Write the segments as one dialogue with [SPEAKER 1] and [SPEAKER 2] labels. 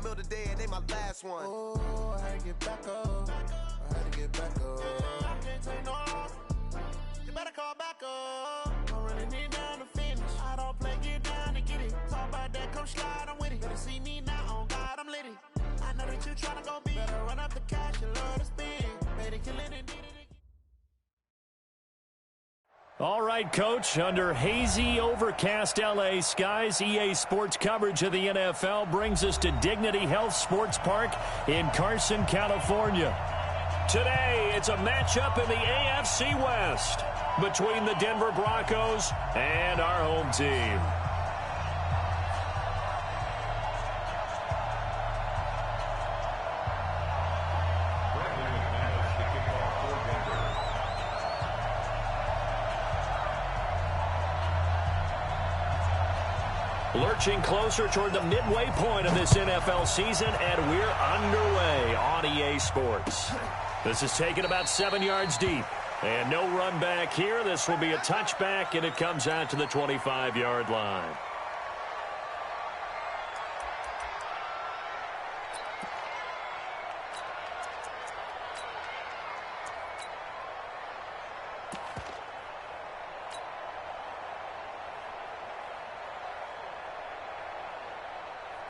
[SPEAKER 1] meal today and they my last one.
[SPEAKER 2] Oh, I had to get back up. I had to get back up. I can't take no loss. You better call back up. I'm running it down to finish. I don't play, get down to get it. Talk about that, come slide, I'm with it. Better see me now, on God, I'm litty. I know that you tryna go big. Better run up the cash and love to spend. Made it, kill it, and did it.
[SPEAKER 3] All right, Coach, under hazy, overcast L.A. skies, EA Sports coverage of the NFL brings us to Dignity Health Sports Park in Carson, California. Today, it's a matchup in the AFC West between the Denver Broncos and our home team. Lurching closer toward the midway point of this NFL season, and we're underway on EA Sports. This is taken about 7 yards deep, and no run back here. This will be a touchback, and it comes out to the 25-yard line.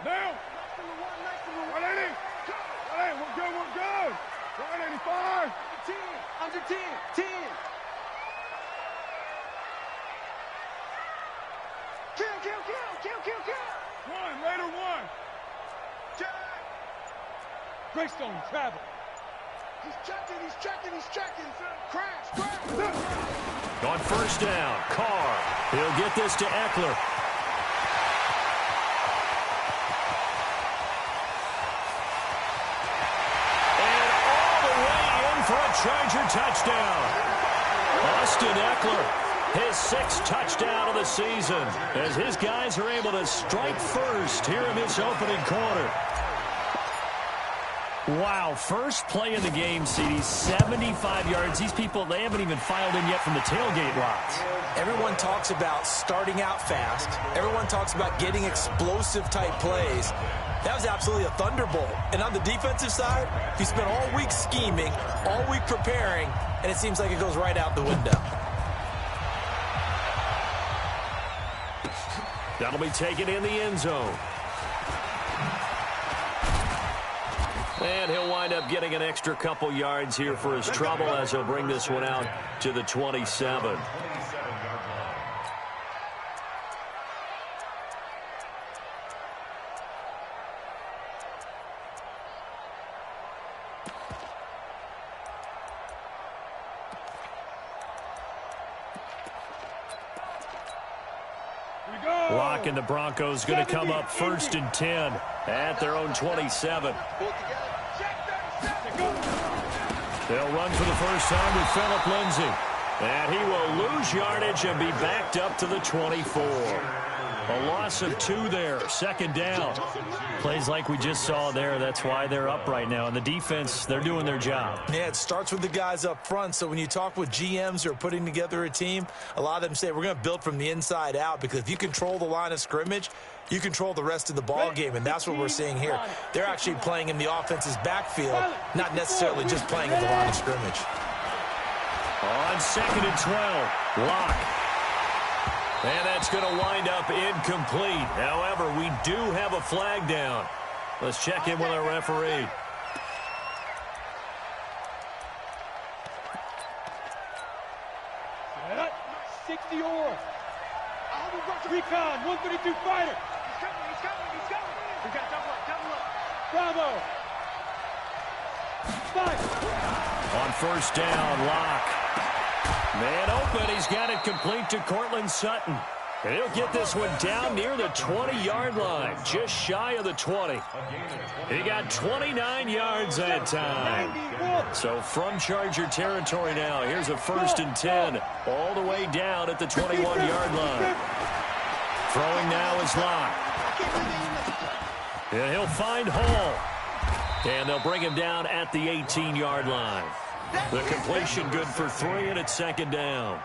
[SPEAKER 4] Now! 180! 180, we're good, we're good! 185! 10, under 10, 10! Kill! One, later one! Jack! Greystone, travel! He's checking! Crash!
[SPEAKER 3] On first down, Carr. He'll get this to Eckler. For a Charger touchdown. Austin Eckler, his 6th touchdown of the season, as his guys are able to strike first here in this opening quarter. Wow, first play in the game, CD, 75 yards. These people, they haven't even filed in yet from the tailgate lots.
[SPEAKER 5] Everyone talks about starting out fast. Everyone talks about getting explosive-type plays. That was absolutely a thunderbolt. And on the defensive side, he spent all week scheming, all week preparing, and it seems like it goes right out the window.
[SPEAKER 3] That'll be taken in the end zone. And he'll wind up getting an extra couple yards here for his trouble as he'll bring this one out to the 27. Lock and the Broncos going to come up 1st and 10 at their own 27. They'll run for the first time with Phillip Lindsay. And he will lose yardage and be backed up to the 24. A loss of 2 there, 2nd down. Plays like we just saw there, that's why they're up right now. And the defense, they're doing their job.
[SPEAKER 5] Yeah, it starts with the guys up front. So when you talk with GMs who are putting together a team, a lot of them say we're going to build from the inside out, because if you control the line of scrimmage, you control the rest of the ball game, and that's what we're seeing here. They're actually playing in the offense's backfield, not necessarily just playing at the line of scrimmage.
[SPEAKER 3] On 2nd and 12, Lock. And that's going to wind up incomplete. However, we do have a flag down. Let's check in with our referee.
[SPEAKER 4] Set. 60 or. Recon, 132 fighter. He's coming. We got double up. Bravo. 5.
[SPEAKER 3] On first down, Lock. Man open, he's got it complete to Cortland Sutton. And he'll get this one down near the 20-yard line, just shy of the 20. He got 29 yards that time. So from Charger territory now, here's a 1st and 10, all the way down at the 21-yard line. Throwing now is Locke. And he'll find Hall. And they'll bring him down at the 18-yard line. The completion good for 3, and it's 2nd down.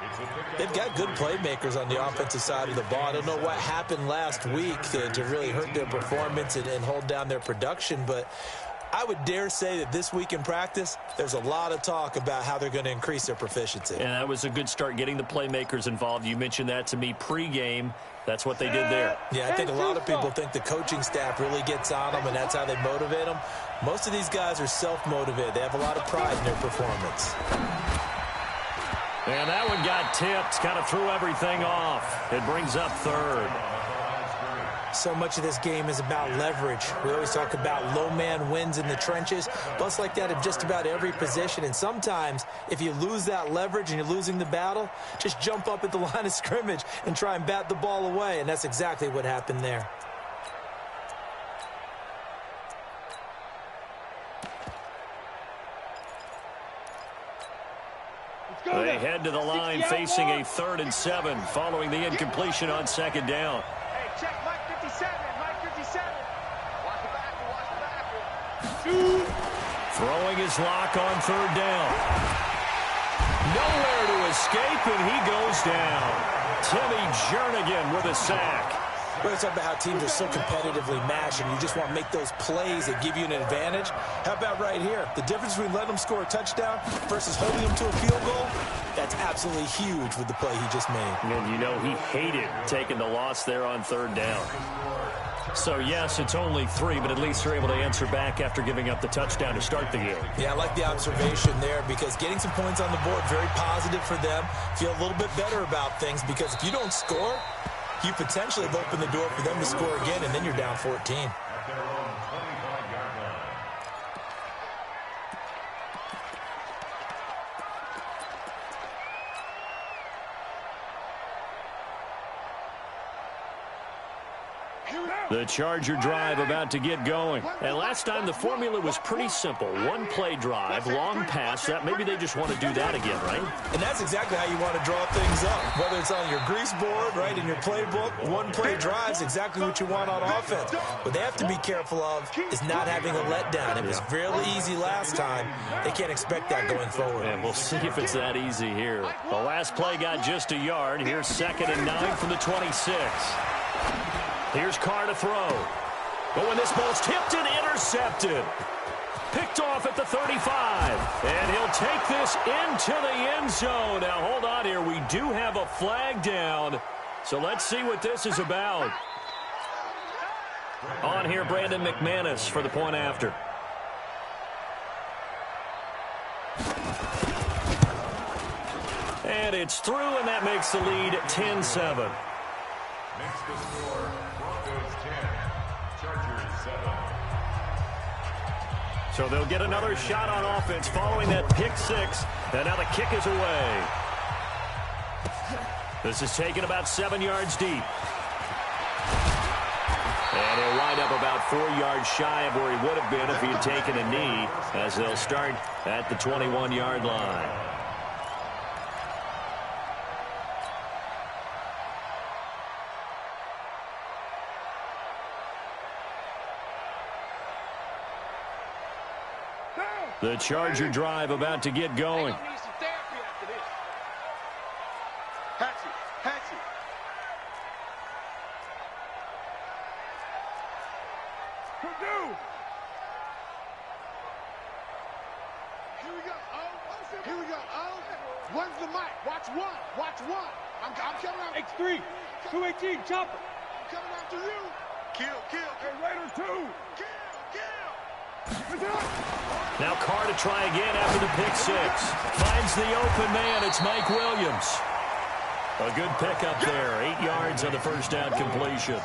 [SPEAKER 5] They've got good playmakers on the offensive side of the ball. I don't know what happened last week to really hurt their performance and hold down their production, but I would dare say that this week in practice, there's a lot of talk about how they're going to increase their proficiency.
[SPEAKER 3] And that was a good start, getting the playmakers involved. You mentioned that to me pregame. That's what they did there.
[SPEAKER 5] Yeah, I think a lot of people think the coaching staff really gets on them, and that's how they motivate them. Most of these guys are self-motivated. They have a lot of pride in their performance.
[SPEAKER 3] And that one got tipped, kind of threw everything off. It brings up 3rd.
[SPEAKER 5] So much of this game is about leverage. We always talk about low man wins in the trenches, but it's like that in just about every position. And sometimes, if you lose that leverage and you're losing the battle, just jump up at the line of scrimmage and try and bat the ball away. And that's exactly what happened there.
[SPEAKER 3] They head to the line facing a 3rd and 7 following the incompletion on 2nd down.
[SPEAKER 4] Hey, check Mike 57. Mike 57. Watch the back.
[SPEAKER 3] Throwing his lock on 3rd down. Nowhere to escape, and he goes down. Timmy Jernigan with a sack.
[SPEAKER 5] We're talking about how teams are so competitively matched, and you just want to make those plays that give you an advantage. How about right here? The difference between letting them score a touchdown versus holding them to a field goal, that's absolutely huge with the play he just made.
[SPEAKER 3] And you know he hated taking the loss there on 3rd down. So, yes, it's only 3, but at least they're able to answer back after giving up the touchdown to start the game.
[SPEAKER 5] Yeah, I like the observation there because getting some points on the board, very positive for them. Feel a little bit better about things because if you don't score, you potentially have opened the door for them to score again, and then you're down 14.
[SPEAKER 3] The Charger drive about to get going. And last time the formula was pretty simple. One play drive, long pass. That maybe they just want to do that again, right?
[SPEAKER 5] And that's exactly how you want to draw things up. Whether it's on your grease board, right, in your playbook, one play drive is exactly what you want on offense. What they have to be careful of is not having a letdown. It was fairly easy last time. They can't expect that going forward.
[SPEAKER 3] And we'll see if it's that easy here. The last play got just a yard. Here's 2nd and 9 from the 26. Here's Carr to throw. But when this ball's tipped and intercepted. Picked off at the 35. And he'll take this into the end zone. Now, hold on here. We do have a flag down. So let's see what this is about. On here, Brandon McManus for the point after. And it's through, and that makes the lead 10-7.
[SPEAKER 6] Makes the score Broncos 10, Chargers 7.
[SPEAKER 3] So they'll get another shot on offense following that pick 6. And now the kick is away. This is taken about 7 yards deep. And he'll wind up about 4 yards shy of where he would have been if he had taken a knee, as they'll start at the 21-yard line. The Charger drive about to get going.
[SPEAKER 2] Here we go. When's the mic? Watch one. I'm coming out.
[SPEAKER 4] X3, 218, chopper.
[SPEAKER 2] I'm coming after you. Kill.
[SPEAKER 4] Hey, Raiders 2.
[SPEAKER 2] Kill.
[SPEAKER 3] Now Carr to try again after the pick 6. Finds the open man. It's Mike Williams. A good pickup there. 8 yards on the first down completion.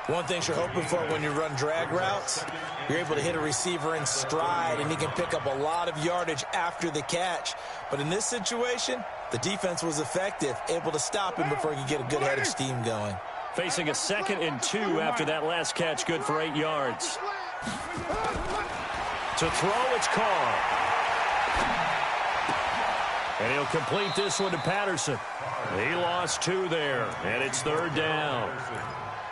[SPEAKER 5] One thing you're hoping for when you run drag routes, you're able to hit a receiver in stride, and he can pick up a lot of yardage after the catch. But in this situation, the defense was effective, able to stop him before he could get a good head of steam going.
[SPEAKER 3] Facing a 2nd and 2 after that last catch, good for 8 yards. To throw, it's Carr. And he'll complete this one to Patterson. He lost 2 there, and it's 3rd down.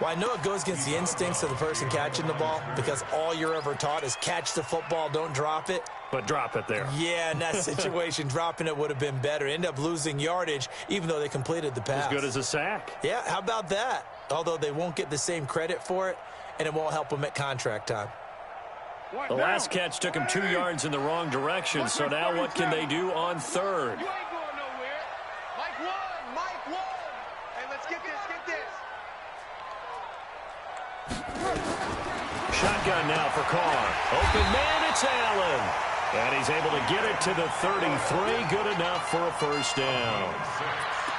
[SPEAKER 5] Well, I know it goes against the instincts of the person catching the ball because all you're ever taught is catch the football, don't drop it.
[SPEAKER 3] But drop it there.
[SPEAKER 5] Yeah, in that situation, dropping it would have been better. End up losing yardage, even though they completed the pass.
[SPEAKER 3] As good as a sack.
[SPEAKER 5] Yeah, how about that? Although they won't get the same credit for it, and it won't help them at contract time.
[SPEAKER 3] The last catch took him 2 yards in the wrong direction, so now what can they do on third?
[SPEAKER 4] You ain't going nowhere. Mike one. Hey, let's get this.
[SPEAKER 3] Shotgun now for Carr. Open man, it's Allen. And he's able to get it to the 33. Good enough for a first down.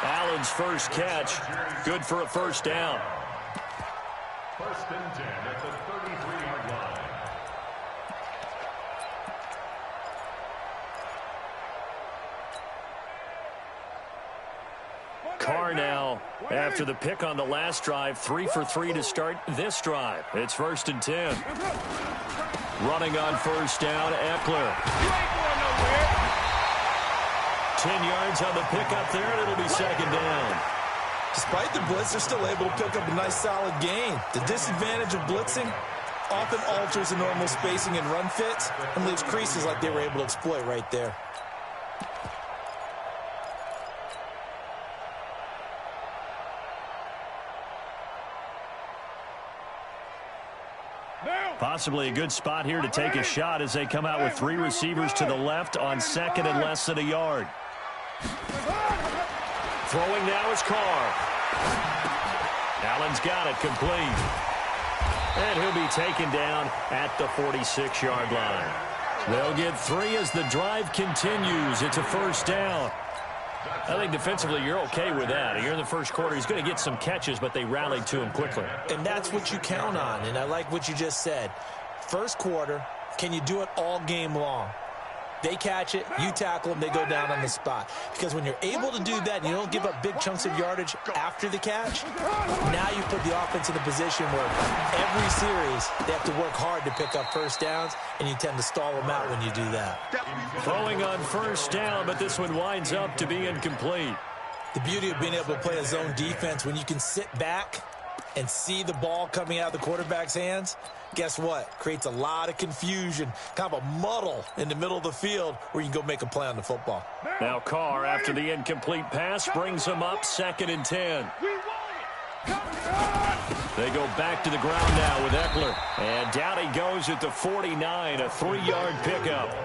[SPEAKER 3] Allen's first catch, good for a first down.
[SPEAKER 6] 1st and 10 at the 33-yard line.
[SPEAKER 3] Carr now, after the pick on the last drive, 3 for 3 to start this drive. It's 1st and 10. Running on first down, Eckler.
[SPEAKER 4] You ain't going nowhere.
[SPEAKER 3] 10 yards on the pickup there, and it'll be 2nd down.
[SPEAKER 5] Despite the blitz, they're still able to pick up a nice solid gain. The disadvantage of blitzing often alters the normal spacing and run fits and leaves creases like they were able to exploit right there.
[SPEAKER 3] Possibly a good spot here to take a shot as they come out with 3 receivers to the left on 2nd and less than a yard. Throwing now is Carr. Allen's got it complete. And he'll be taken down at the 46-yard line. They'll get 3 as the drive continues. It's a first down. I think defensively you're okay with that. You're in the first quarter. He's going to get some catches, but they rallied to him quickly.
[SPEAKER 5] And that's what you count on, and I like what you just said. First quarter, can you do it all game long? They catch it, you tackle them, they go down on the spot. Because when you're able to do that and you don't give up big chunks of yardage after the catch, now you put the offense in a position where every series they have to work hard to pick up first downs, and you tend to stall them out when you do that.
[SPEAKER 3] Throwing on first down, but this one winds up to be incomplete.
[SPEAKER 5] The beauty of being able to play a zone defense when you can sit back and see the ball coming out of the quarterback's hands, guess what? Creates a lot of confusion, kind of a muddle in the middle of the field where you can go make a play on the football.
[SPEAKER 3] Now Carr, after the incomplete pass, brings him up 2nd and 10. They go back to the ground now with Eckler. And down he goes at the 49, a 3-yard pickup.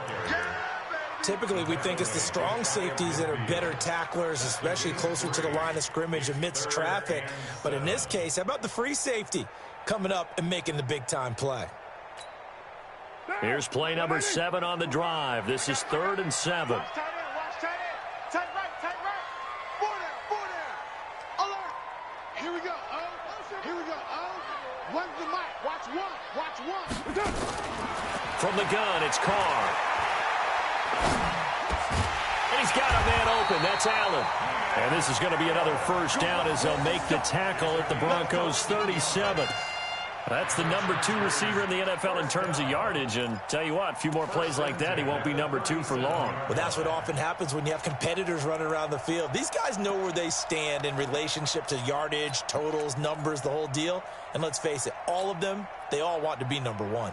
[SPEAKER 5] Typically, we think it's the strong safeties that are better tacklers, especially closer to the line of scrimmage amidst traffic. But in this case, how about the free safety coming up and making the big-time play?
[SPEAKER 3] Here's play number 7 on the drive. This is 3rd and 7.
[SPEAKER 4] Watch tight end. Tight right. 4 down. Alert. Here we go. One's the mic. Watch one.
[SPEAKER 3] From the gun, it's Carr. And he's got a man open. That's Allen. And this is going to be another first down as they'll make the tackle at the Broncos' 37. That's the number 2 receiver in the NFL in terms of yardage. And tell you what, a few more plays like that, he won't be number 2 for long.
[SPEAKER 5] Well, that's what often happens when you have competitors running around the field. These guys know where they stand in relationship to yardage, totals, numbers, the whole deal. And let's face it, all of them, they all want to be number 1.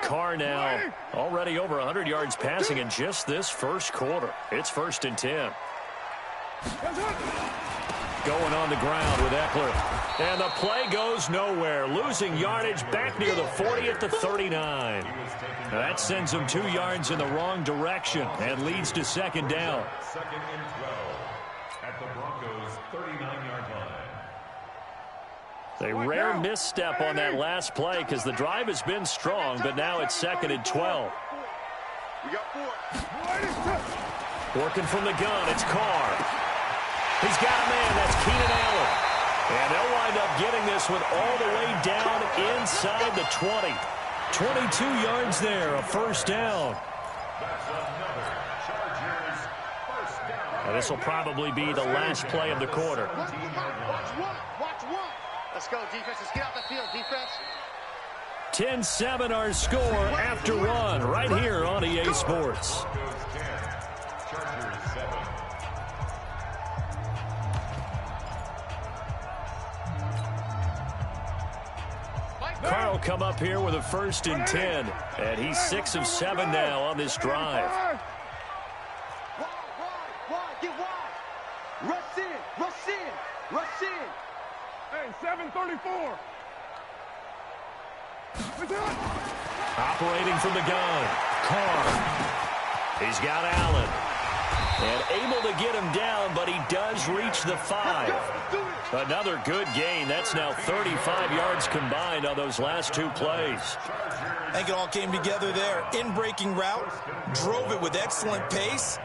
[SPEAKER 3] Carr now already over 100 yards passing in just this first quarter. It's 1st and 10. Going on the ground with Eckler. And the play goes nowhere. Losing yardage back near the 40 at the 39. That sends him 2 yards in the wrong direction and leads to 2nd down.
[SPEAKER 6] 2nd and 12 at the Broncos' 39-yard line.
[SPEAKER 3] A rare misstep on that last play because the drive has been strong, but now it's 2nd and 12.
[SPEAKER 4] We got 4.
[SPEAKER 3] Working from the gun, it's Carr. He's got a man, that's Keenan Allen. And they'll wind up getting this one all the way down inside the 20. 22 yards there, a first down.
[SPEAKER 6] That's another Chargers first down.
[SPEAKER 3] And this will probably be the last play of the quarter.
[SPEAKER 4] Watch one. Let's go, defense. Let's get out the field, defense.
[SPEAKER 3] 10-7 our score after one right here on EA Sports.
[SPEAKER 6] Broncos 10, Chargers 7.
[SPEAKER 3] Carr will come up here with a 1st and 10. And he's 6 of 7 now on this drive.
[SPEAKER 4] Wide, get wide. Rush in, rush in, rush in.
[SPEAKER 6] Hey, 734.
[SPEAKER 3] Operating from the gun, Carr. He's got Allen. And able to get him down, but he does reach the 5. Another good gain. That's now 35 yards combined on those last 2 plays.
[SPEAKER 5] I think it all came together there. In-breaking route, drove it with excellent pace.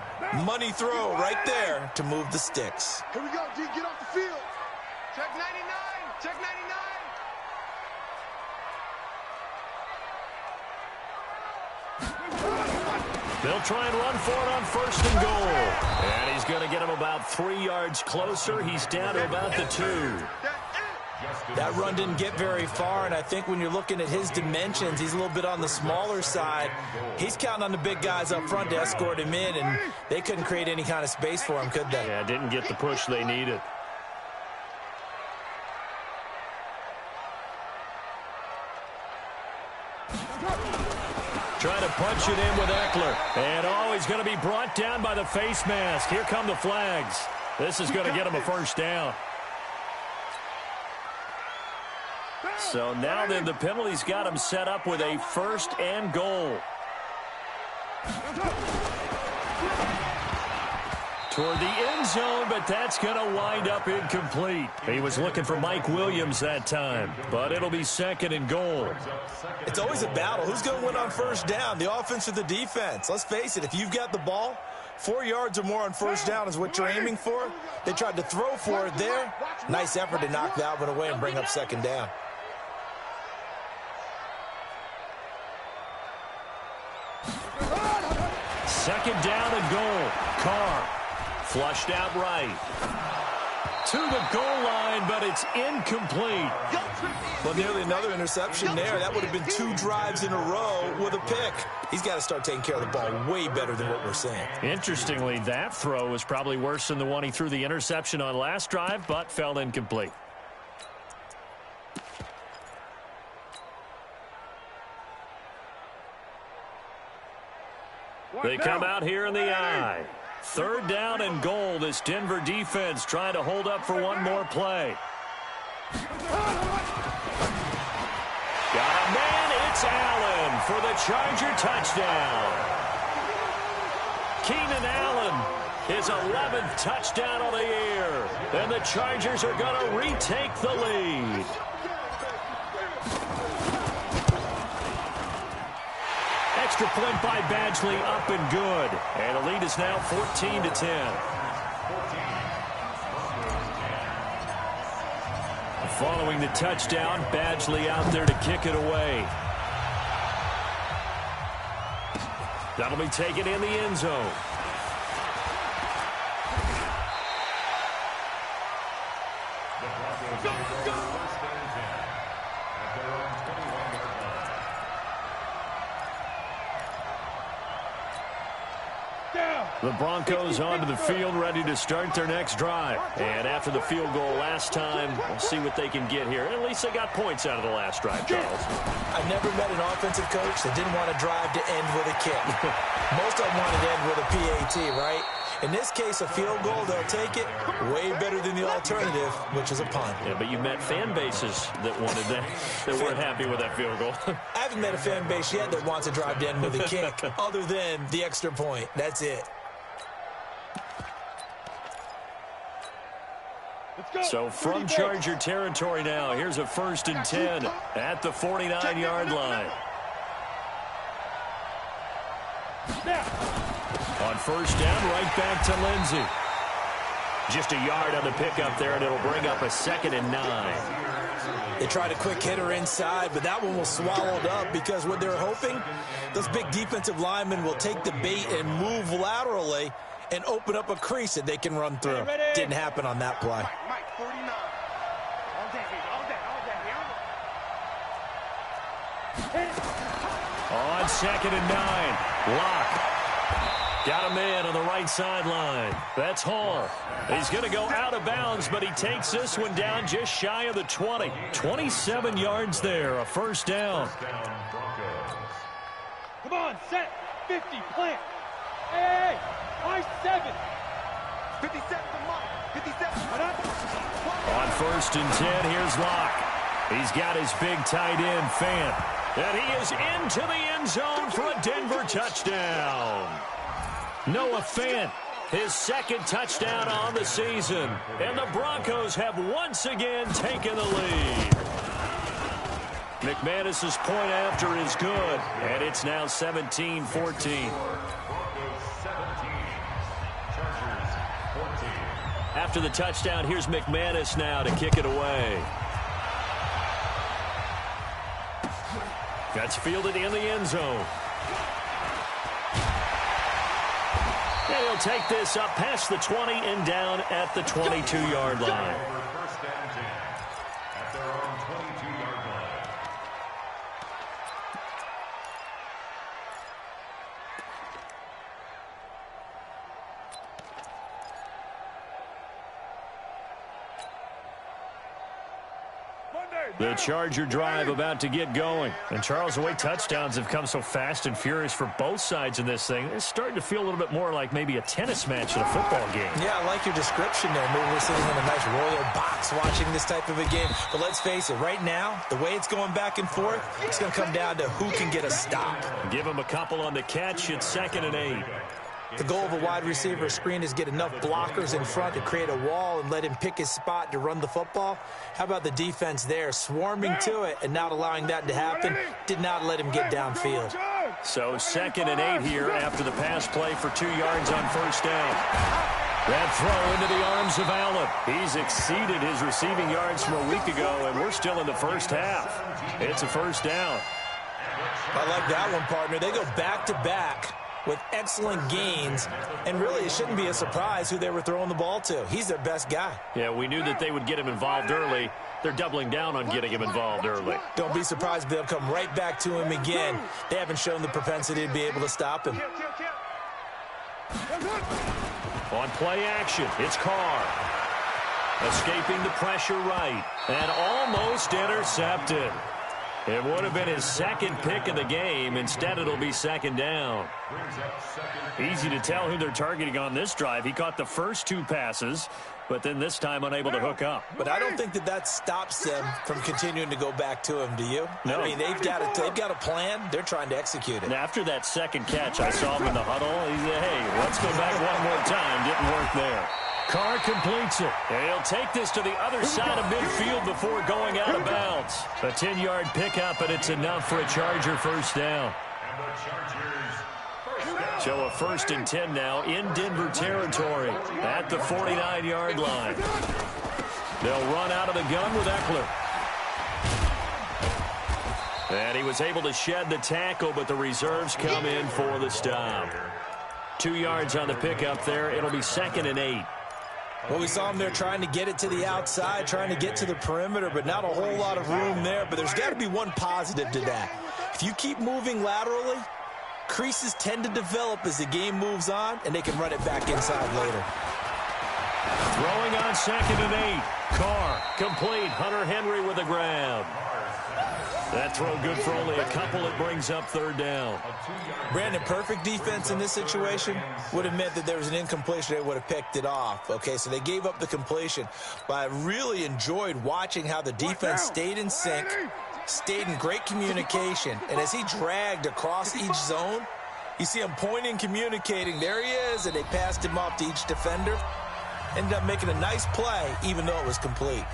[SPEAKER 5] Money throw right there to move the sticks.
[SPEAKER 2] Here we go, D. Get off the field.
[SPEAKER 4] Check 99, check 99.
[SPEAKER 3] They'll try and run for it on 1st and goal. And he's going to get him about 3 yards closer. He's down to about the 2.
[SPEAKER 5] That run didn't get very far, and I think when you're looking at his dimensions, he's a little bit on the smaller side. He's counting on the big guys up front to escort him in, and they couldn't create any kind of space for him, could they?
[SPEAKER 3] Yeah, didn't get the push they needed. Trying to punch it in with Eckler. And, oh, he's going to be brought down by the face mask. Here come the flags. This is going to get him a 1st down. So now then the penalty's got him set up with a 1st and goal. Toward the end zone, but that's going to wind up incomplete. He was looking for Mike Williams that time, but it'll be 2nd and goal.
[SPEAKER 5] It's always a battle. Who's going to win on 1st down, the offense or the defense? Let's face it, if you've got the ball, 4 yards or more on 1st down is what you're aiming for. They tried to throw for it there. Nice effort to knock that one away and bring up 2nd down.
[SPEAKER 3] Second down and goal. Carr flushed out right. To the goal line, but it's incomplete.
[SPEAKER 5] Well, nearly another interception there. That would have been 2 drives in a row with a pick. He's got to start taking care of the ball way better than what we're seeing.
[SPEAKER 3] Interestingly, that throw was probably worse than the one he threw the interception on last drive, but fell incomplete. They come out here in the I. 3rd down and goal. This Denver defense trying to hold up for one more play. Got a man. It's Allen for the Charger touchdown. Keenan Allen, his 11th touchdown of the year. And the Chargers are going to retake the lead. Extra point by Badgley, up and good. And the lead is now 14-10. Following the touchdown, Badgley out there to kick it away. That'll be taken in the end zone. The Broncos onto the field, ready to start their next drive. And after the field goal last time, we'll see what they can get here. At least they got points out of the last drive, Charles.
[SPEAKER 5] I never met an offensive coach that didn't want to drive to end with a kick. Most of them wanted to end with a PAT, right? In this case, a field goal, they'll take it. Way better than the alternative, which is a punt.
[SPEAKER 3] Yeah, but you met fan bases that wanted that, that weren't happy with that field goal.
[SPEAKER 5] I haven't met a fan base yet that wants to drive to end with a kick, other than the extra point. That's it.
[SPEAKER 3] So from Charger territory now, here's a 1st and 10 at the 49-yard line. On 1st down, right back to Lindsey. Just a yard on the pickup there, and it'll bring up a 2nd and 9.
[SPEAKER 5] They tried a quick hitter inside, but that one was swallowed up because what they're hoping, those big defensive linemen will take the bait and move laterally and open up a crease that they can run through. Didn't happen on that play.
[SPEAKER 4] Mike, 49.
[SPEAKER 3] On 2nd and 9, Locke. Got a man on the right sideline. That's Hall. He's going to go out of bounds, but he takes this one down just shy of the 20. 27 yards there, a first down.
[SPEAKER 4] Come on, set. 50, plant. Hey, high 7.
[SPEAKER 1] 57 for Mike. 57.
[SPEAKER 3] On 1st and 10, here's Locke. He's got his big tight end, Fant. And he is into the end zone for a Denver touchdown. Noah Fant, his second touchdown on the season. And the Broncos have once again taken the lead. McManus's point after is good. And it's now 17-14. After the touchdown, here's McManus now to kick it away. That's fielded in the end zone. And he'll take this up past the 20 and down at the 22-yard line.
[SPEAKER 6] First down 10 at their own 22-yard line.
[SPEAKER 3] The Charger drive about to get going. And, Charles, the way touchdowns have come so fast and furious for both sides in this thing, it's starting to feel a little bit more like maybe a tennis match in a football game.
[SPEAKER 5] Yeah, I like your description there. Maybe we're sitting in a nice royal box watching this type of a game. But let's face it, right now, the way it's going back and forth, it's going to come down to who can get a stop.
[SPEAKER 3] Give him a couple on the catch. It's 2nd and 8.
[SPEAKER 5] The goal of a wide receiver screen is get enough blockers in front to create a wall and let him pick his spot to run the football. How about the defense there, swarming to it and not allowing that to happen? Did not let him get downfield.
[SPEAKER 3] So 2nd and 8 here after the pass play for 2 yards on first down. That throw into the arms of Allen. He's exceeded his receiving yards from a week ago, and we're still in the first half. It's a first down.
[SPEAKER 5] I like that one, partner. They go back-to-back with excellent gains, and really it shouldn't be a surprise who they were throwing the ball to. He's their best guy.
[SPEAKER 3] Yeah, we knew that they would get him involved early. They're doubling down on getting him involved early.
[SPEAKER 5] Don't be surprised if they'll come right back to him again. They haven't shown the propensity to be able to stop him.
[SPEAKER 3] On play action, it's Carr. Escaping the pressure right, and almost intercepted. It would have been his second pick of the game. Instead, it'll be 2nd down. Easy to tell who they're targeting on this drive. He caught the first 2 passes, but then this time unable to hook up.
[SPEAKER 5] But I don't think that stops them from continuing to go back to him, do you?
[SPEAKER 3] No.
[SPEAKER 5] I mean, they've got a plan. They're trying to execute it.
[SPEAKER 3] And after that second catch, I saw him in the huddle. He said, hey, let's go back one more time. Didn't work there. Carr completes it. And he'll take this to the other side of midfield before going out of bounds. A 10-yard pickup, and it's enough for a Charger first down. So a 1st and 10 now in Denver territory at the 49-yard line. They'll run out of the gun with Eckler. And he was able to shed the tackle, but the reserves come in for the stop. 2 yards on the pickup there. It'll be 2nd and 8.
[SPEAKER 5] Well, we saw him there trying to get it to the outside, trying to get to the perimeter, but not a whole lot of room there. But there's got to be one positive to that. If you keep moving laterally, creases tend to develop as the game moves on, and they can run it back inside later.
[SPEAKER 3] Throwing on 2nd and 8. Carr, complete. Hunter Henry with a grab. That throw good for only a couple. It brings up 3rd down.
[SPEAKER 5] Brandon, perfect defense in this situation would have meant that there was an incompletion. They would have picked it off. Okay, so they gave up the completion. But I really enjoyed watching how the defense stayed in sync, stayed in great communication. And as he dragged across each zone, you see him pointing, communicating. There he is, and they passed him off to each defender. Ended up making a nice play, even though it was complete.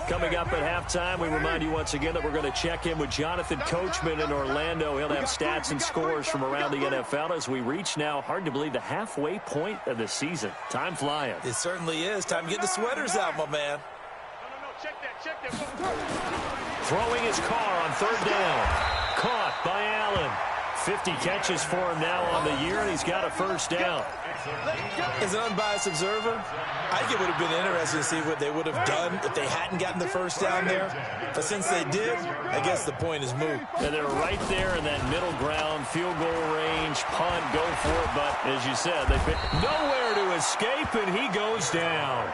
[SPEAKER 3] Coming up at halftime, we remind you once again that we're going to check in with Jonathan Coachman in Orlando. He'll have stats and scores from around the NFL as we reach now, hard to believe, the halfway point of the season. Time flying.
[SPEAKER 5] It certainly is. Time to get the sweaters out, my man.
[SPEAKER 4] Check that.
[SPEAKER 3] Throwing his Carr on 3rd down. Caught by Allen. 50 catches for him now on the year, and he's got a first down.
[SPEAKER 5] As an unbiased observer, I think it would have been interesting to see what they would have done if they hadn't gotten the first down there. But since they did, I guess the point is moot.
[SPEAKER 3] Yeah, they're right there in that middle ground, field goal range, punt, go for it. But as you said, they picked nowhere to escape, and he goes down.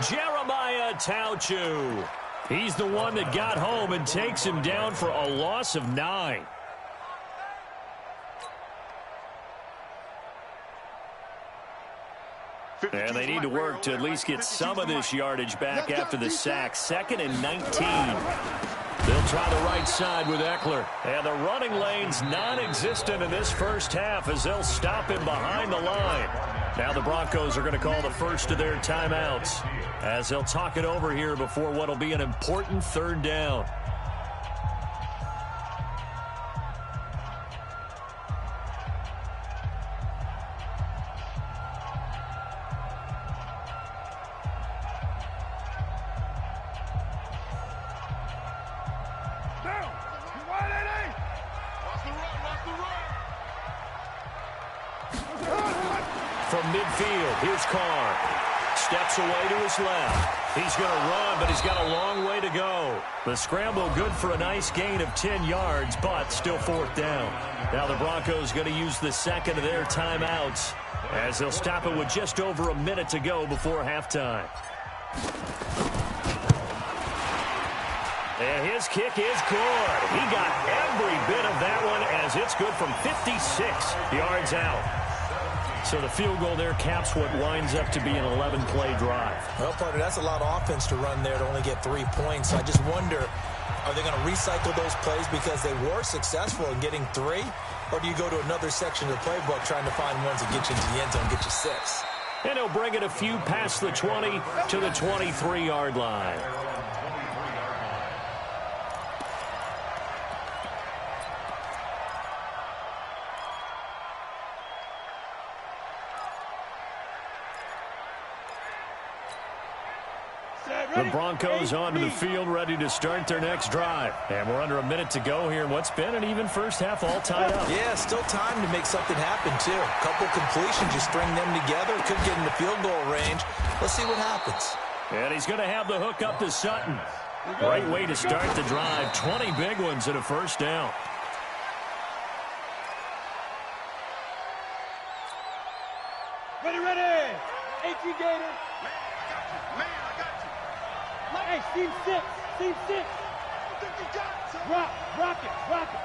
[SPEAKER 3] Jeremiah Tauchu. He's the one that got home and takes him down for a loss of 9. And they need to work to at least get some of this yardage back after the sack. 2nd and 19. They'll try the right side with Eckler. And the running lane's non-existent in this first half as they'll stop him behind the line. Now the Broncos are going to call the first of their timeouts as they'll talk it over here before what will be an important 3rd down. From midfield, here's Carr. Steps away to his left. He's going to run, but he's got a long way to go. The scramble good for a nice gain of 10 yards, but still 4th down. Now the Broncos going to use the 2nd of their timeouts as they'll stop it with just over a minute to go before halftime. And his kick is good. He got every bit of that one as it's good from 56 yards out. So the field goal there caps what winds up to be an 11-play drive.
[SPEAKER 5] Well, partner, that's a lot of offense to run there to only get 3 points. So I just wonder, are they going to recycle those plays because they were successful in getting 3? Or do you go to another section of the playbook trying to find ones that get you into the end zone and get you 6?
[SPEAKER 3] And he'll bring it a few past the 20 to the 23-yard line. The Broncos onto the field, ready to start their next drive. And we're under a minute to go here in what's been an even first half all tied up.
[SPEAKER 5] Yeah, still time to make something happen, too. A couple completions, you string them together. Could get into field goal range. Let's see what happens.
[SPEAKER 3] And he's going to have the hook up to Sutton. Great way to start the drive. 20 big ones and a first down.
[SPEAKER 4] Ready. 18 Gators. Hey, team 6. Team 6. Rock it. Ready.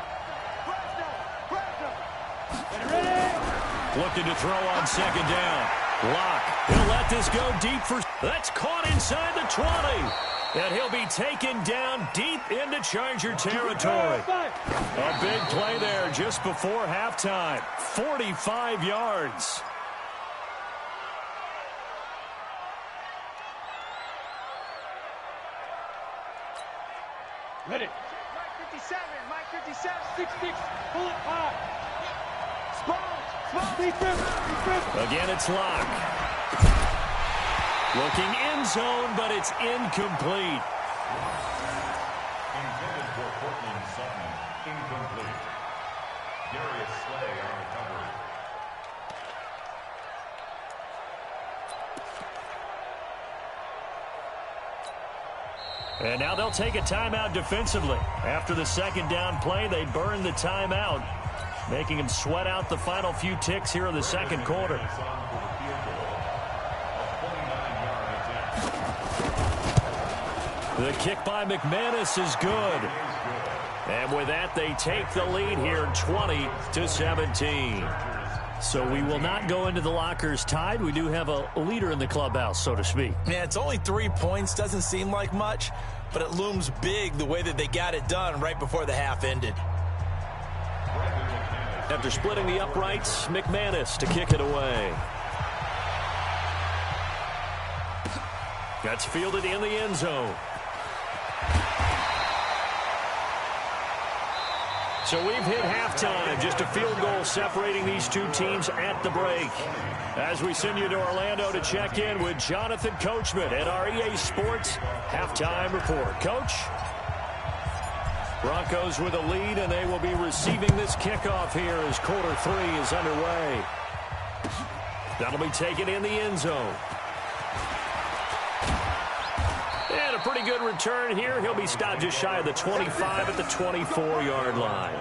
[SPEAKER 3] Looking to throw on 2nd down. Lock. He'll let this go deep for... That's caught inside the 20. And he'll be taken down deep into Charger territory. A big play there just before halftime. 45 yards.
[SPEAKER 4] Ready.
[SPEAKER 1] Mike 57.
[SPEAKER 4] 6-6. Pull it high.
[SPEAKER 1] Small.
[SPEAKER 4] Defense.
[SPEAKER 3] Again, it's Lock. Looking end zone, but it's incomplete.
[SPEAKER 6] Intended for Cortland Sutton. Incomplete. Darius Slay on recovery.
[SPEAKER 3] And now they'll take a timeout defensively. After the 2nd down play, they burn the timeout, making him sweat out the final few ticks here in the 2nd quarter. The kick by McManus is good. And with that, they take the lead here 20-17. So we will not go into the lockers tied. We do have a leader in the clubhouse, so to speak.
[SPEAKER 5] Yeah, it's only 3 points. Doesn't seem like much, but it looms big the way that they got it done right before the half ended.
[SPEAKER 3] After splitting the uprights, McManus to kick it away. That's fielded in the end zone. So we've hit halftime. Just a field goal separating these two teams at the break. As we send you to Orlando to check in with Jonathan Coachman at our EA Sports Halftime Report. Coach? Broncos with a lead, and they will be receiving this kickoff here as quarter 3 is underway. That'll be taken in the end zone. And a pretty good return here. He'll be stopped just shy of the 25 at the 24-yard line.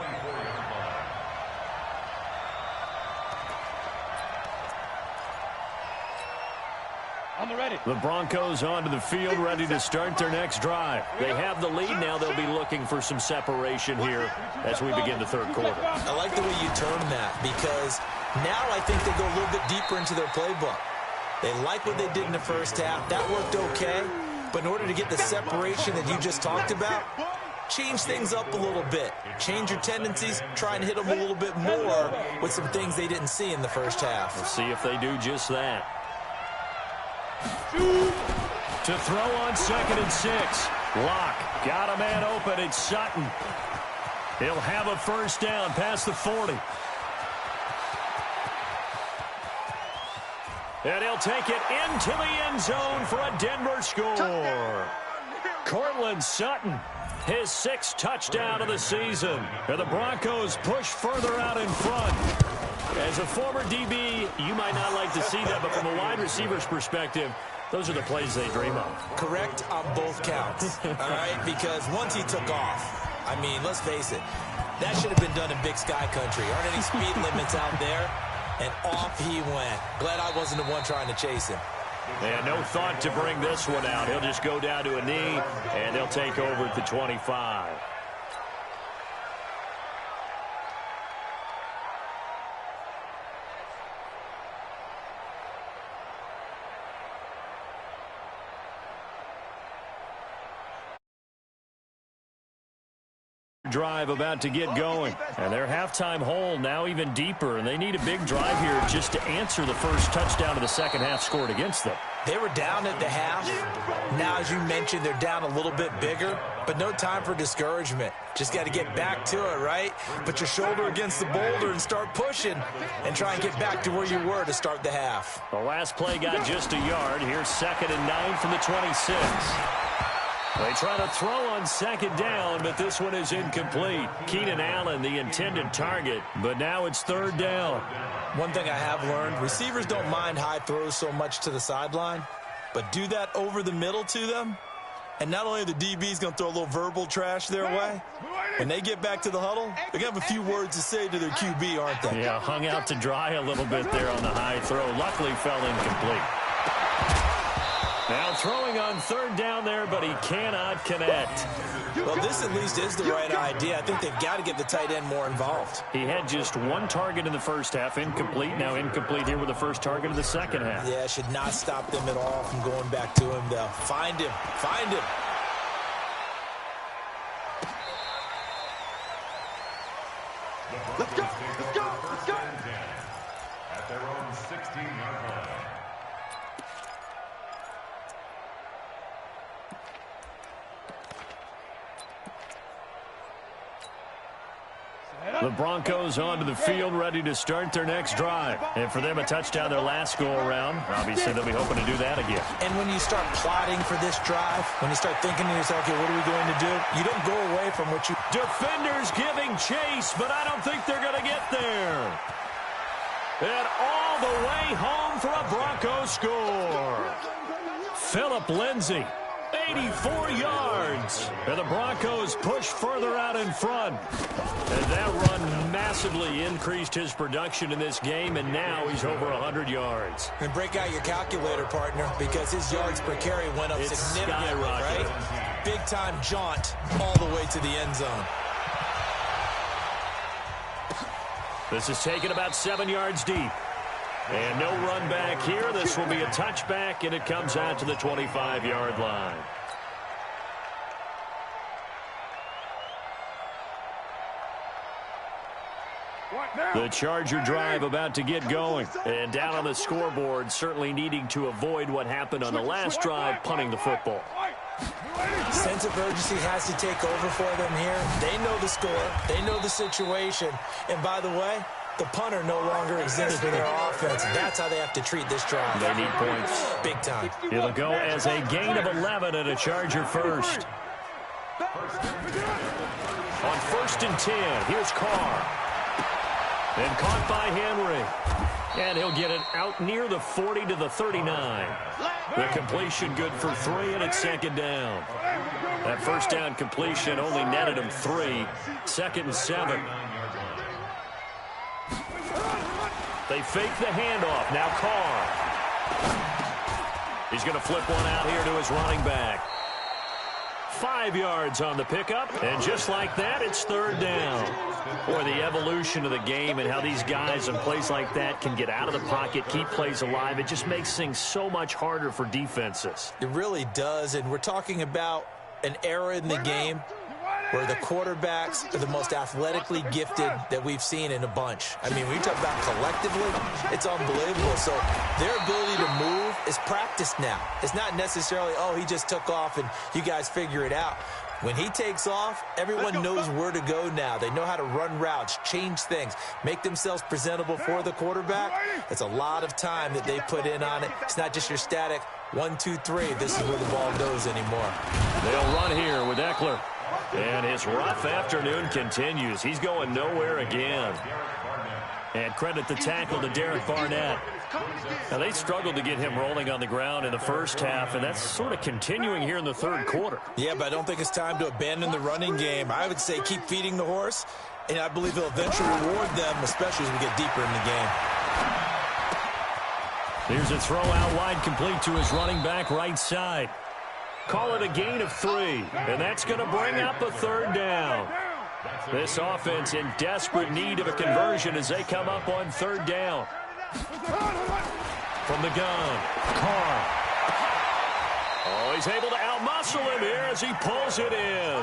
[SPEAKER 3] The Broncos onto the field, ready to start their next drive. They have the lead now. They'll be looking for some separation here as we begin the third quarter.
[SPEAKER 5] I like the way you term that, because now I think they go a little bit deeper into their playbook. They like what they did in the first half. That worked okay. But in order to get the separation that you just talked about, change things up a little bit. Change your tendencies. Try and hit them a little bit more with some things they didn't see in the first half.
[SPEAKER 3] We'll see if they do just that. To throw on 2nd and 6. Locke got a man open. It's Sutton. He'll have a first down past the 40. And he'll take it into the end zone for a Denver score. Courtland Sutton, his 6th touchdown of the season. And the Broncos push further out in front. As a former DB, you might not like to see that, but from a wide receiver's perspective, those are the plays they dream of.
[SPEAKER 5] Correct on both counts, all right? Because once he took off, I mean, let's face it, that should have been done in Big Sky Country. Aren't any speed limits out there? And off he went. Glad I wasn't the one trying to chase him.
[SPEAKER 3] And no thought to bring this one out. He'll just go down to a knee, and they'll take over at the 25. Drive about to get going, and their halftime hole now even deeper, and they need a big drive here just to answer the first touchdown of the second half scored against them.
[SPEAKER 5] They were down at the half. Now, as you mentioned, they're down a little bit bigger, but no time for discouragement. Just got to get back to it, right? Put your shoulder against the boulder and start pushing and try and get back to where you were to start the half.
[SPEAKER 3] The last play got just a yard. Here's 2nd and 9 from the 26. They try to throw on 2nd down, but this one is incomplete. Keenan Allen, the intended target, but now it's 3rd down.
[SPEAKER 5] One thing I have learned, receivers don't mind high throws so much to the sideline, but do that over the middle to them, and not only are the DBs going to throw a little verbal trash their way, when they get back to the huddle, they're going to have a few words to say to their QB, aren't they?
[SPEAKER 3] Yeah, hung out to dry a little bit there on the high throw. Luckily fell incomplete. Now throwing on 3rd down there, but he cannot connect.
[SPEAKER 5] Well, this at least is the right idea. I think they've got to get the tight end more involved.
[SPEAKER 3] He had just 1 target in the first half, incomplete. Now incomplete here with the first target of the second half.
[SPEAKER 5] Yeah, should not stop them at all from going back to him, though. Find him. Find him.
[SPEAKER 6] Let's go. Let's go. Let's go. At their own 16-yard line.
[SPEAKER 3] The Broncos onto the field, ready to start their next drive. And for them, a touchdown their last go-around. Obviously, they'll be hoping to do that again.
[SPEAKER 5] And when you start plotting for this drive, when you start thinking to yourself, okay, what are we going to do? You don't go away from what you...
[SPEAKER 3] Defenders giving chase, but I don't think they're going to get there. And all the way home for a Broncos score. Phillip Lindsay, 84 yards. And the Broncos push further out in front. And that run massively increased his production in this game, and now he's over 100 yards.
[SPEAKER 5] And break out your calculator, partner, because his yards per carry went up significantly, right? Big-time jaunt all the way to the end zone.
[SPEAKER 3] This is taken about 7 yards deep. And no run back here. This will be a touchback, and it comes out to the 25-yard line. The Charger drive about to get going. And down on the scoreboard, certainly needing to avoid what happened on the last drive, punting the football.
[SPEAKER 5] Sense of urgency has to take over for them here. They know the score. They know the situation. And by the way, the punter no longer exists for their offense. That's how they have to treat this drive.
[SPEAKER 3] They need points.
[SPEAKER 5] Big time.
[SPEAKER 3] It'll go as a gain of 11 and a Charger first. On 1st and 10, here's Carr. And caught by Henry. And he'll get it out near the 40 to the 39. The completion good for 3, and it's second down. That first down completion only netted him 3. 2nd and 7. They fake the handoff. Now Carr. He's going to flip one out here to his running back. 5 yards on the pickup, and just like that, it's third down. Boy, the evolution of the game and how these guys in plays like that can get out of the pocket, keep plays alive, it just makes things so much harder for defenses.
[SPEAKER 5] It really does, and we're talking about an era in the game where the quarterbacks are the most athletically gifted that we've seen in a bunch. I mean, when you talk about collectively, it's unbelievable. So their ability to move is practiced now. It's not necessarily, oh, he just took off and you guys figure it out. When he takes off, everyone knows where to go now. They know how to run routes, change things, make themselves presentable for the quarterback. It's a lot of time that they put in on it. It's not just your static 1, 2, 3. This is where the ball goes anymore.
[SPEAKER 3] They'll run here with Eckler. And his rough afternoon continues. He's going nowhere again. And credit the tackle to Derek Barnett. Now, they struggled to get him rolling on the ground in the first half, and that's sort of continuing here in the third quarter.
[SPEAKER 5] Yeah, but I don't think it's time to abandon the running game. I would say keep feeding the horse, and I believe he'll eventually reward them, especially as we get deeper in the game.
[SPEAKER 3] Here's a throw out wide, complete to his running back right side. Call it a gain of 3, and that's going to bring up a third down. This offense in desperate need of a conversion as they come up on third down. From the gun, Carr. Oh, he's able to outmuscle him here as he pulls it in.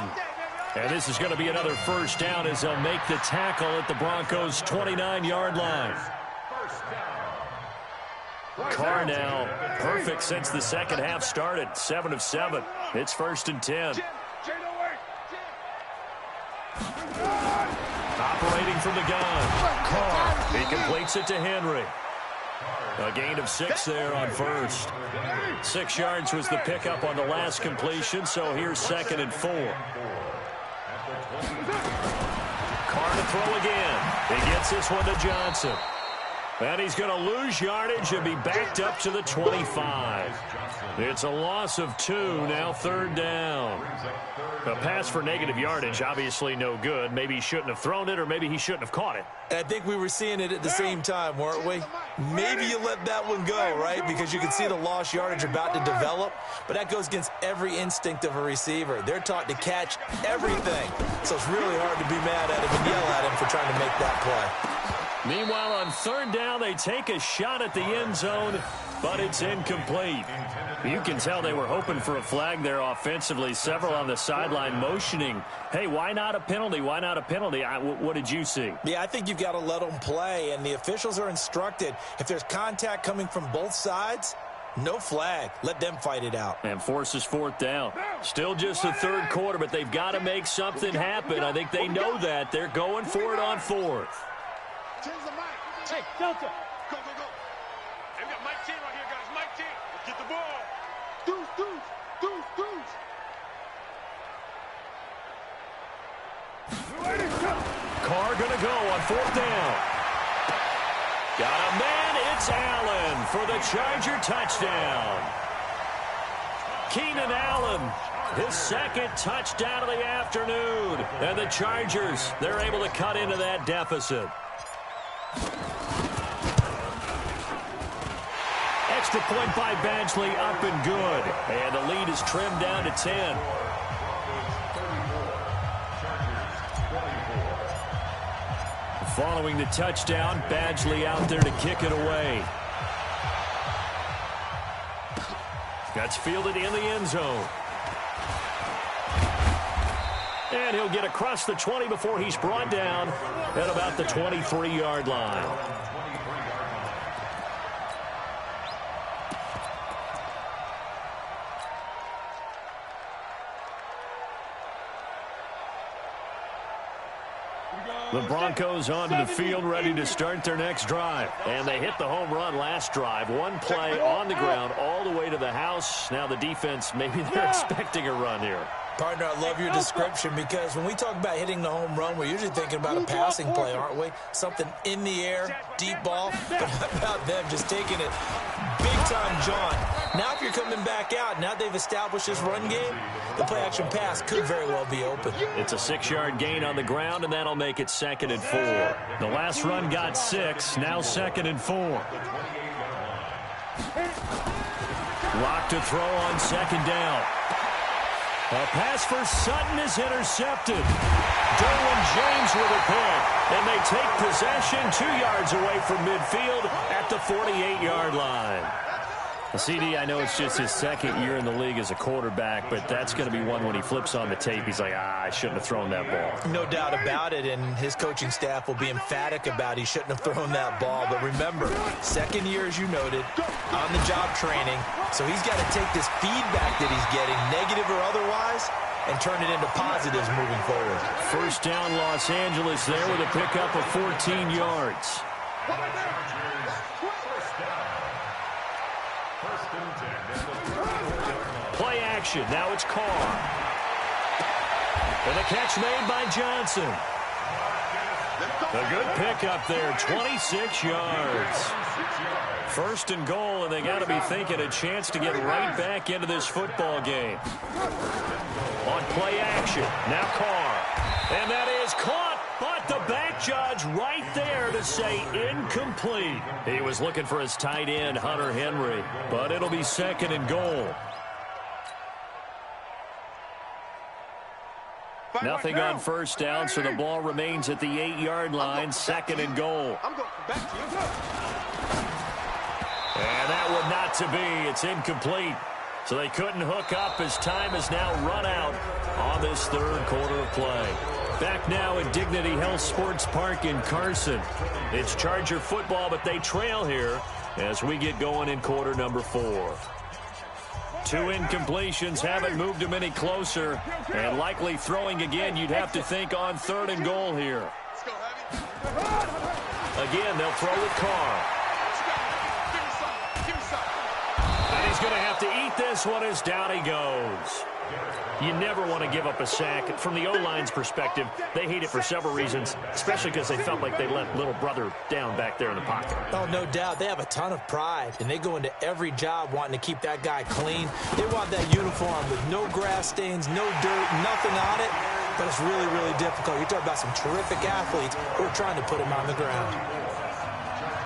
[SPEAKER 3] And this is going to be another first down as they'll make the tackle at the Broncos' 29-yard line. Carr now perfect since the second half started. 7 of 7. It's 1st and 10. Operating from the gun. Carr. He completes it to Henry. A gain of 6 there on first. 6 yards was the pickup on the last completion, so here's 2nd and 4. Carr to throw again. He gets this one to Johnson. And he's going to lose yardage and be backed up to the 25. It's a loss of 2, now third down. A pass for negative yardage, obviously no good. Maybe he shouldn't have thrown it, or maybe he shouldn't have caught it.
[SPEAKER 5] I think we were seeing it at the same time, weren't we? Maybe you let that one go, right? Because you can see the lost yardage about to develop. But that goes against every instinct of a receiver. They're taught to catch everything. So it's really hard to be mad at him and yell at him for trying to make that play.
[SPEAKER 3] Meanwhile, on third down, they take a shot at the end zone, but it's incomplete. You can tell they were hoping for a flag there offensively. Several on the sideline motioning, hey, why not a penalty? Why not a penalty? What did you see?
[SPEAKER 5] Yeah, I think you've got to let them play, and the officials are instructed. If there's contact coming from both sides, no flag. Let them fight it out.
[SPEAKER 3] And forces 4th down. Still just the third quarter, but they've got to make something happen. I think they know that. They're going for it on 4th.
[SPEAKER 4] Hey, Delta.
[SPEAKER 1] Go, go, go. Hey, we got Mike T right here, guys. Mike T. Let's get the ball. Deuce, deuce, deuce, deuce.
[SPEAKER 3] Carr going to go on 4th down. Got a man. It's Allen for the Charger touchdown. Keenan Allen, his 2nd touchdown of the afternoon. And the Chargers, they're able to cut into that deficit. Extra point by Badgley, up and good. And the lead is trimmed down to 10. Following the touchdown, Badgley out there to kick it away. That's fielded in the end zone. And he'll get across the 20 before he's brought down at about the 23-yard line. The Broncos onto the field, ready to start their next drive. And they hit the home run last drive. One play on the ground all the way to the house. Now the defense, maybe they're expecting a run here.
[SPEAKER 5] Partner, I love your description because when we talk about hitting the home run, we're usually thinking about a passing play, aren't we? Something in the air, deep ball. But how about them just taking it big-time jaunt? Now if you're coming back out, now they've established this run game, the play-action pass could very well be open.
[SPEAKER 3] It's a 6-yard gain on the ground, and that'll make it 2nd and 4. The last run got 6, now 2nd and 4. Lock to throw on 2nd down. A pass for Sutton is intercepted. Derwin James with a pick. And they take possession 2 yards away from midfield at the 48-yard line. CD, I know it's just his 2nd year in the league as a quarterback, but that's going to be one when he flips on the tape. He's like, I shouldn't have thrown that ball.
[SPEAKER 5] No doubt about it, and his coaching staff will be emphatic about he shouldn't have thrown that ball. But remember, 2nd year, as you noted, on-the-job training, so he's got to take this feedback that he's getting, negative or otherwise, and turn it into positives moving forward.
[SPEAKER 3] 1st down, Los Angeles there with a pickup of 14 yards. Play action. Now it's Carr. And a catch made by Johnson. A good pickup there, 26 yards. 1st and goal, and they got to be thinking a chance to get right back into this football game. On play action, now Carr. And that is caught, but the back judge right there to say incomplete. He was looking for his tight end, Hunter Henry, but it'll be 2nd and goal. Nothing on 1st down, so the ball remains at the 8-yard line, 2nd and goal. And that would not to be. It's incomplete. So they couldn't hook up as time has now run out on this 3rd quarter of play. Back now at Dignity Health Sports Park in Carson. It's Charger football, but they trail here as we get going in quarter number 4. 2 incompletions haven't moved them any closer, and likely throwing again, you'd have to think on 3rd and goal here. Again, they'll throw with Carr. And he's going to have to eat this one as down he goes. You never want to give up a sack. From the O-line's perspective, they hate it for several reasons, especially because they felt like they let little brother down back there in the pocket.
[SPEAKER 5] Oh, no doubt. They have a ton of pride, and they go into every job wanting to keep that guy clean. They want that uniform with no grass stains, no dirt, nothing on it, but it's really, really difficult. You're talking about some terrific athletes who are trying to put him on the ground.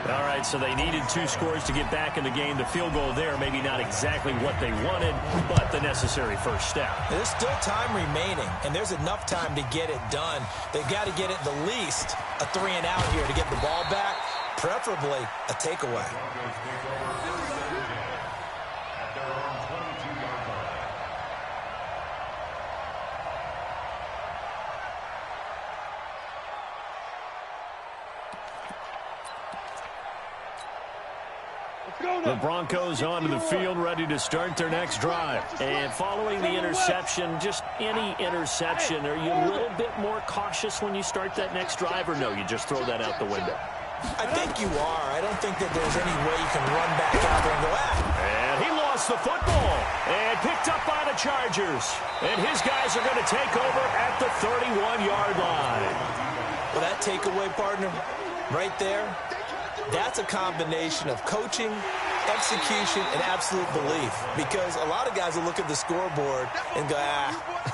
[SPEAKER 3] All right, so they needed 2 scores to get back in the game. The field goal there, maybe not exactly what they wanted, but the necessary first step.
[SPEAKER 5] There's still time remaining, and there's enough time to get it done. They've got to get it the least a 3-and-out here to get the ball back, preferably a takeaway.
[SPEAKER 3] The Broncos onto the field, ready to start their next drive. And following the interception, just any interception, are you a little bit more cautious when you start that next drive, or no, you just throw that out the window?
[SPEAKER 5] I think you are. I don't think that there's any way you can run back out there and go,
[SPEAKER 3] And he lost the football and picked up by the Chargers. And his guys are going to take over at the 31-yard line.
[SPEAKER 5] Well, that takeaway, partner, right there, that's a combination of coaching, execution, and absolute belief. Because a lot of guys will look at the scoreboard and go,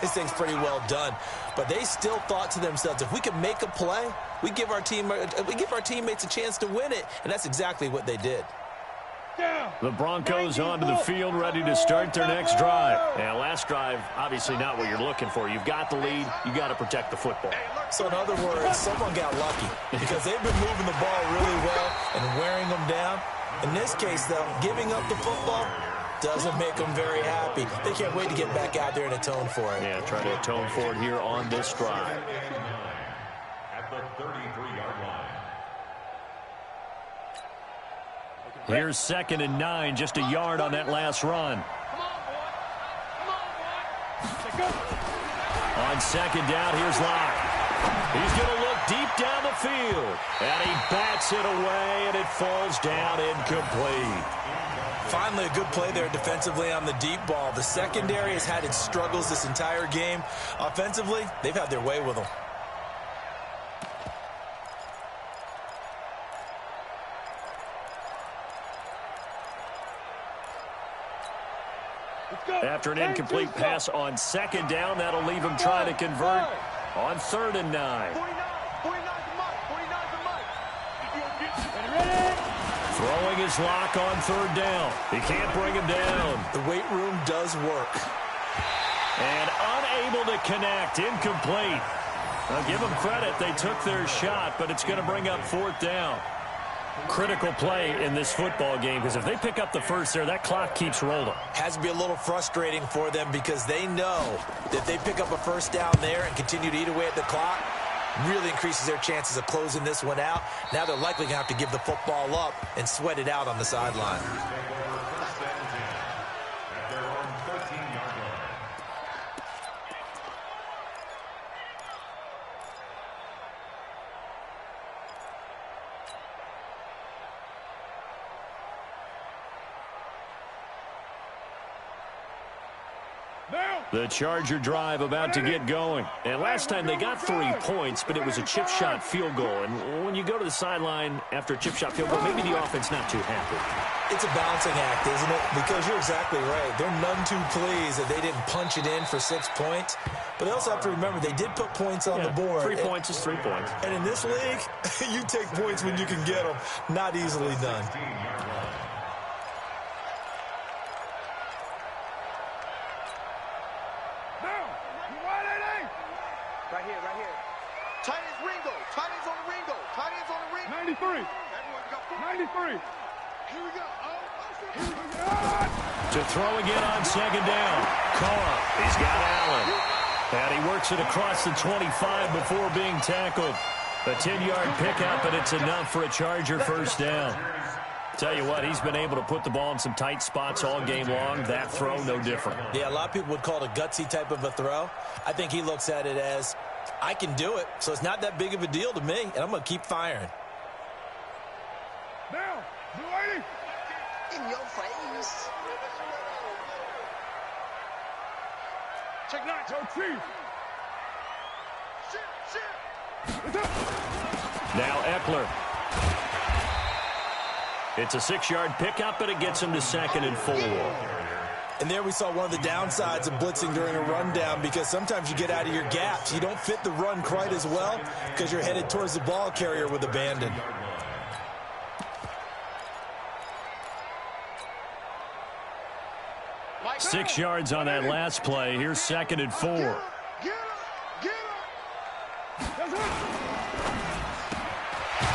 [SPEAKER 5] this thing's pretty well done. But they still thought to themselves, if we can make a play, we give our teammates a chance to win it. And that's exactly what they did.
[SPEAKER 3] The Broncos onto the field, ready to start their next drive. And last drive, obviously not what you're looking for. You've got the lead. You got to protect the football.
[SPEAKER 5] So in other words, someone got lucky because they've been moving the ball really well and wearing them down. In this case, though, giving up the football doesn't make them very happy. They can't wait to get back out there and atone for it.
[SPEAKER 3] Yeah, try to atone for it here on this drive.
[SPEAKER 6] At the 33-yard line.
[SPEAKER 3] Here's 2nd and 9, just a yard on that last run. On 2nd down, here's Locke. He's going to look deep down the field. And he bats it away, and it falls down incomplete.
[SPEAKER 5] Finally, a good play there defensively on the deep ball. The secondary has had its struggles this entire game. Offensively, they've had their way with them.
[SPEAKER 3] After an incomplete pass on second down, that'll leave him trying to convert on 3rd and 9.
[SPEAKER 1] 49's the mark. 49's the mark.
[SPEAKER 3] Throwing his lock on 3rd down. He can't bring him down.
[SPEAKER 5] The weight room does work.
[SPEAKER 3] And unable to connect. Incomplete. I'll give them credit. They took their shot, but it's going to bring up 4th down. Critical play in this football game, because if they pick up the first there, that clock keeps rolling.
[SPEAKER 5] Has to be a little frustrating for them because they know that they pick up a first down there and continue to eat away at the clock, really increases their chances of closing this one out. Now they're likely going to have to give the football up and sweat it out on the sideline.
[SPEAKER 3] The Charger drive about to get going. And last time they got 3 points, but it was a chip shot field goal. And when you go to the sideline after a chip shot field goal, maybe the offense not too happy.
[SPEAKER 5] It's a balancing act, isn't it? Because you're exactly right. They're none too pleased that they didn't punch it in for 6 points. But they also have to remember they did put points on the board.
[SPEAKER 3] 3 points is 3 points.
[SPEAKER 5] And in this league, you take points when you can get them. Not easily done.
[SPEAKER 1] Right here. Tight ends Ringo. Tight ends on the Ringo. Tight ends on the Ringo.
[SPEAKER 4] 93.
[SPEAKER 1] Everyone's got
[SPEAKER 4] 93.
[SPEAKER 1] Here we go.
[SPEAKER 4] Oh,
[SPEAKER 3] To throw again on 2nd down. Carr. He's got Allen. And he works it across the 25 before being tackled. A 10-yard pickup, and it's enough for a Charger first down. Tell you what, he's been able to put the ball in some tight spots all game long. That throw, no different.
[SPEAKER 5] Yeah, a lot of people would call it a gutsy type of a throw. I think he looks at it as, I can do it, so it's not that big of a deal to me, and I'm going to keep firing.
[SPEAKER 4] down. Blue 80.
[SPEAKER 1] In your face.
[SPEAKER 4] Check 9. Yo, Chief.
[SPEAKER 1] Shit.
[SPEAKER 4] It's up.
[SPEAKER 3] Now Eckler. It's a 6-yard pickup, but it gets him to 2nd and 4.
[SPEAKER 5] And there we saw one of the downsides of blitzing during a rundown, because sometimes you get out of your gaps. You don't fit the run quite as well because you're headed towards the ball carrier with abandon.
[SPEAKER 1] Mike,
[SPEAKER 3] 6 yards on that last play. Here's 2nd and 4.
[SPEAKER 1] Get him.
[SPEAKER 4] That's it.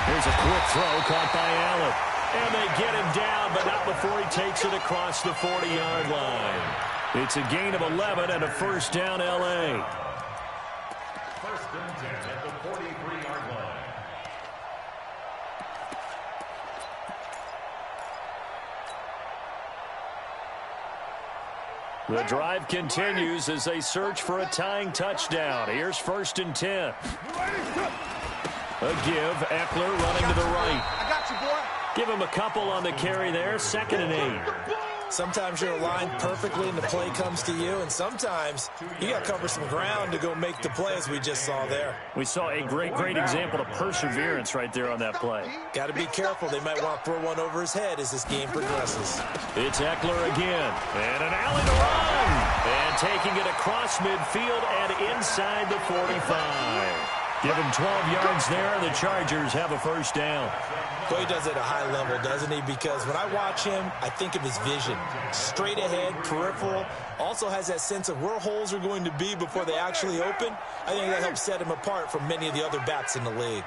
[SPEAKER 3] Here's a quick throw caught by Allen. And they get him down, but not before he takes it across the 40-yard line. It's a gain of 11 and a first down, L.A.
[SPEAKER 6] 1st and 10 at the 43-yard line.
[SPEAKER 3] The drive continues as they search for a tying touchdown. Here's 1st and 10. A give. Eckler running to the right.
[SPEAKER 1] I got you, boy.
[SPEAKER 3] Give him a couple on the carry there. 2nd and 8.
[SPEAKER 5] Sometimes you're aligned perfectly and the play comes to you, and sometimes you got to cover some ground to go make the play, as we just saw there.
[SPEAKER 3] We saw a great example of perseverance right there on that play.
[SPEAKER 5] Got to be careful. They might want to throw one over his head as this game progresses.
[SPEAKER 3] It's Eckler again. And an alley to run. And taking it across midfield and inside the 45. Give him 12 yards there. The Chargers have a first down.
[SPEAKER 5] Boy, he does it at a high level, doesn't he? Because when I watch him, I think of his vision. Straight ahead, peripheral. Also has that sense of where holes are going to be before they actually open. I think that helps set him apart from many of the other backs in the league.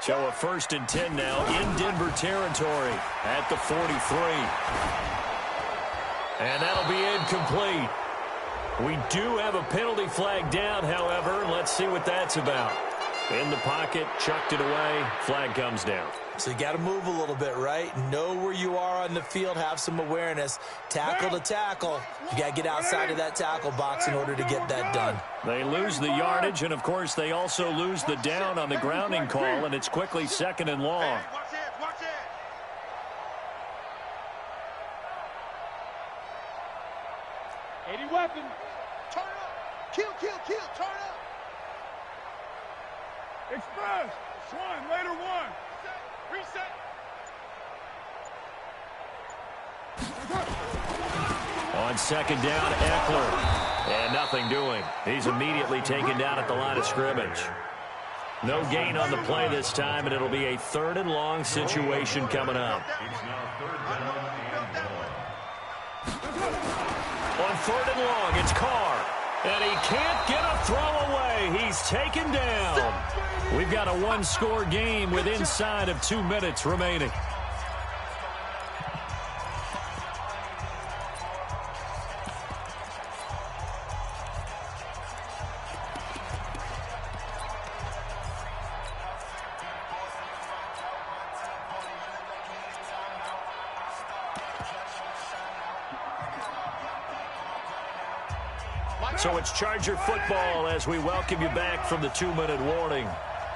[SPEAKER 3] So a 1st and 10 now in Denver territory at the 43. And that'll be incomplete. We do have a penalty flag down, however. Let's see what that's about. In the pocket, chucked it away, flag comes down.
[SPEAKER 5] So you got to move a little bit, right? Know where you are on the field, have some awareness. Tackle to tackle. You got to get outside of that tackle box in order to get that done.
[SPEAKER 3] They lose the yardage, and of course they also lose the down on the grounding call, and it's quickly 2nd and long.
[SPEAKER 1] Watch it.
[SPEAKER 4] Lady weapon.
[SPEAKER 1] Turn up. Kill, kill, kill. Turn up.
[SPEAKER 4] Express. Swan, later one.
[SPEAKER 1] Reset.
[SPEAKER 3] On second down, Eckler. And nothing doing. He's immediately taken down at the line of scrimmage. No gain on the play this time, and it'll be a 3rd and long situation coming up.
[SPEAKER 6] It's now 3rd down and 1.
[SPEAKER 3] On 3rd and long, it's Carr. And he can't get a throw away. He's taken down. We've got a 1-score game with inside of 2 minutes remaining. So it's Charger football as we welcome you back from the 2-minute warning.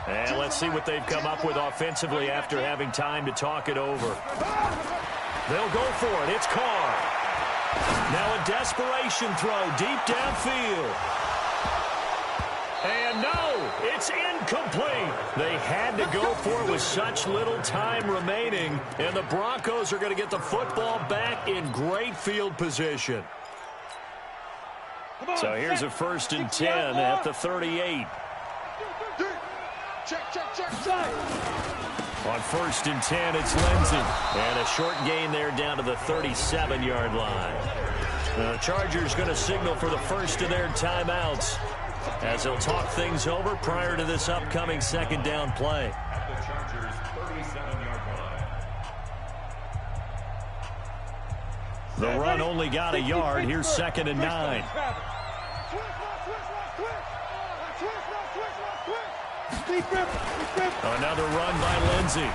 [SPEAKER 3] And let's see what they've come up with offensively after having time to talk it over. They'll go for it. It's Carr. Now a desperation throw deep downfield. And no, it's incomplete. They had to go for it with such little time remaining. And the Broncos are going to get the football back in great field position. So here's a 1st and 10 at the 38.
[SPEAKER 1] Check, check, check.
[SPEAKER 3] On 1st and 10, it's Lindsey. And a short gain there down to the 37-yard line. The Chargers going to signal for the first of their timeouts as they'll talk things over prior to this upcoming 2nd down play.
[SPEAKER 6] At the Chargers' 37-yard line.
[SPEAKER 3] The run only got a yard. Here's 2nd and 9. Another run by Lindsey.